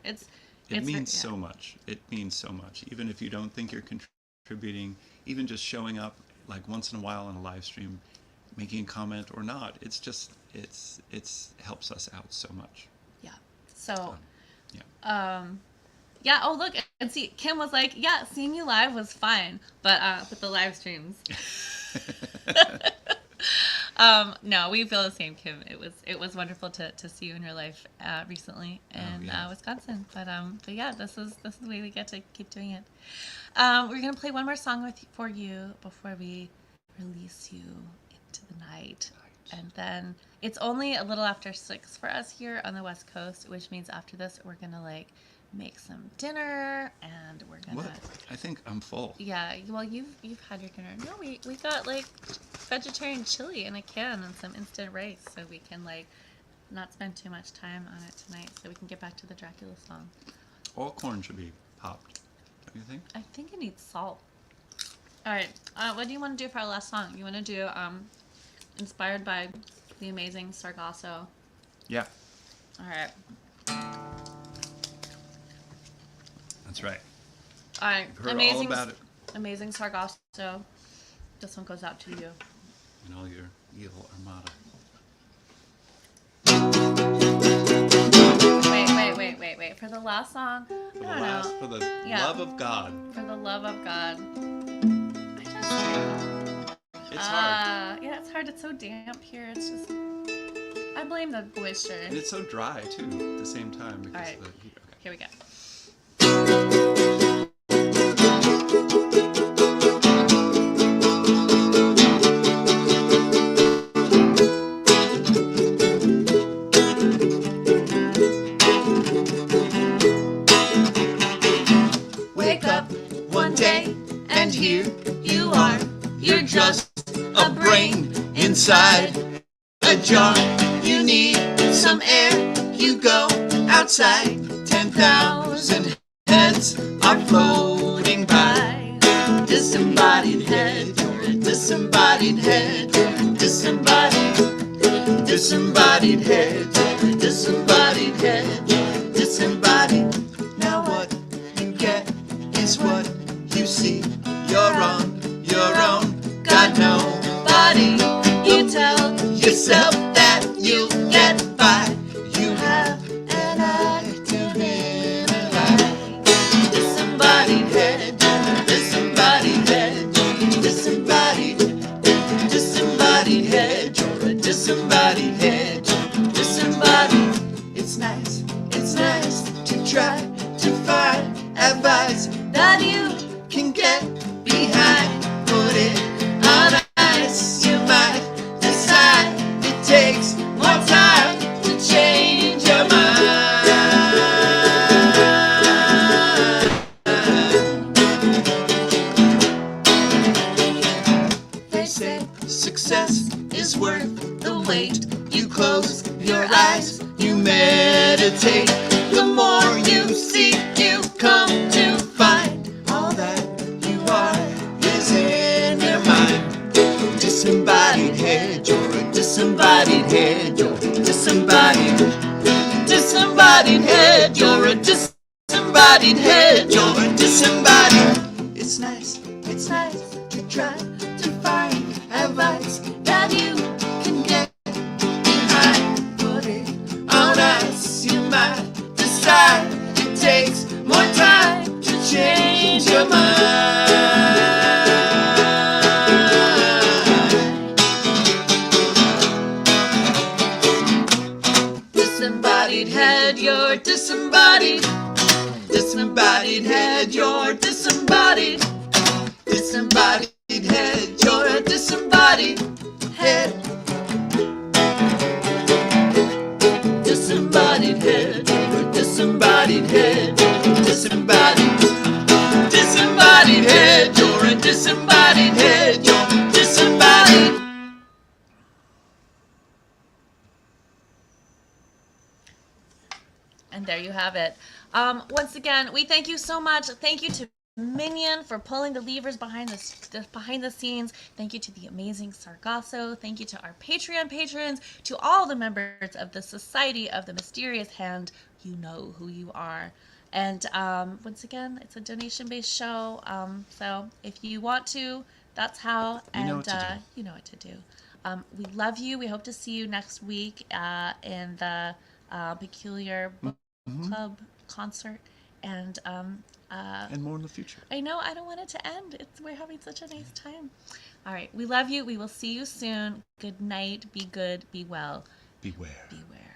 It means so much. It means so much. Even if you don't think you're contributing, even just showing up once in a while on a live stream, making a comment or not, it's helps us out so much. Yeah. So yeah. Oh, look, and see, Kim was like, yeah, seeing you live was fine, but the live streams. No, we feel the same, Kim. It was wonderful to see you in your life recently in Wisconsin. But yeah, this is the way we get to keep doing it. We're gonna play one more song for you before we release you into the night. And then it's only a little after 6 for us here on the West Coast, which means after this we're gonna make some dinner, and we're gonna. What? I think I'm full. Yeah, well, you've had your dinner. No, we got vegetarian chili in a can and some instant rice, so we can not spend too much time on it tonight, so we can get back to the Dracula song. All corn should be popped, don't you think? I think it needs salt. All right, what do you want to do for our last song? You want to do inspired by the Amazing Sargasso? Yeah. All right. That's right. All right. Heard all about it. Amazing Sargasso. This one goes out to you. And all your evil armada. Wait. For the last song, For the love of God. For the love of God. It's hard. Yeah, it's hard. hard. It's so damp here. It's just. I blame the moisture. And it's so dry too at the same time because Alright. of the heat. Okay. Here we go. Wake up one day and here you are. You're just a brain inside a jar. You need some air. You go outside. 10,000 heads are floating by. Disembodied head. You're a disembodied head. You're a disembodied. Disembodied head. You're a disembodied head. You're a disembodied. Now what you get is what you see. You're on your own, got nobody. You tell yourself that you'll get by. You have an active inner life. Disembodied head, disembodied head, disembodied, disembodied head. You're a disembodied head, disembodied. It's nice to try to find advice that you can get behind. Put it on ice. You might decide it takes more time to change your mind. They say success is worth the wait. You close your eyes, you meditate. The more you see, you come to find all that you are is in your mind. Disembodied head, you're a disembodied head, you're a disembodied. Disembodied head, you're a disembodied head, you're a disembodied. It's nice to try to find advice that you can get behind. Put it on ice, you might decide it takes more time to change your mind. Disembodied head, you're disembodied. Disembodied head, you're disembodied. Disembodied head, you're a disembodied head. Disembodied head, you're a disembodied head. Disembodied. Disembodied head, you're a disembodied head. You're disembodied. And there you have it. Once again, we thank you so much. Thank you to Minion for pulling the levers behind the scenes. Thank you to the Amazing Sargasso. Thank you to our Patreon patrons, to all the members of the Society of the Mysterious Hand. You know who you are. And once again, it's a donation-based show. So if you want to, that's how. You know what to do. You know what to do. We love you. We hope to see you next week in the Peculiar Book Club concert. And more in the future. I know, I don't want it to end. We're having such a nice time. All right, we love you. We will see you soon. Good night. Be good. Be well. Beware. Beware.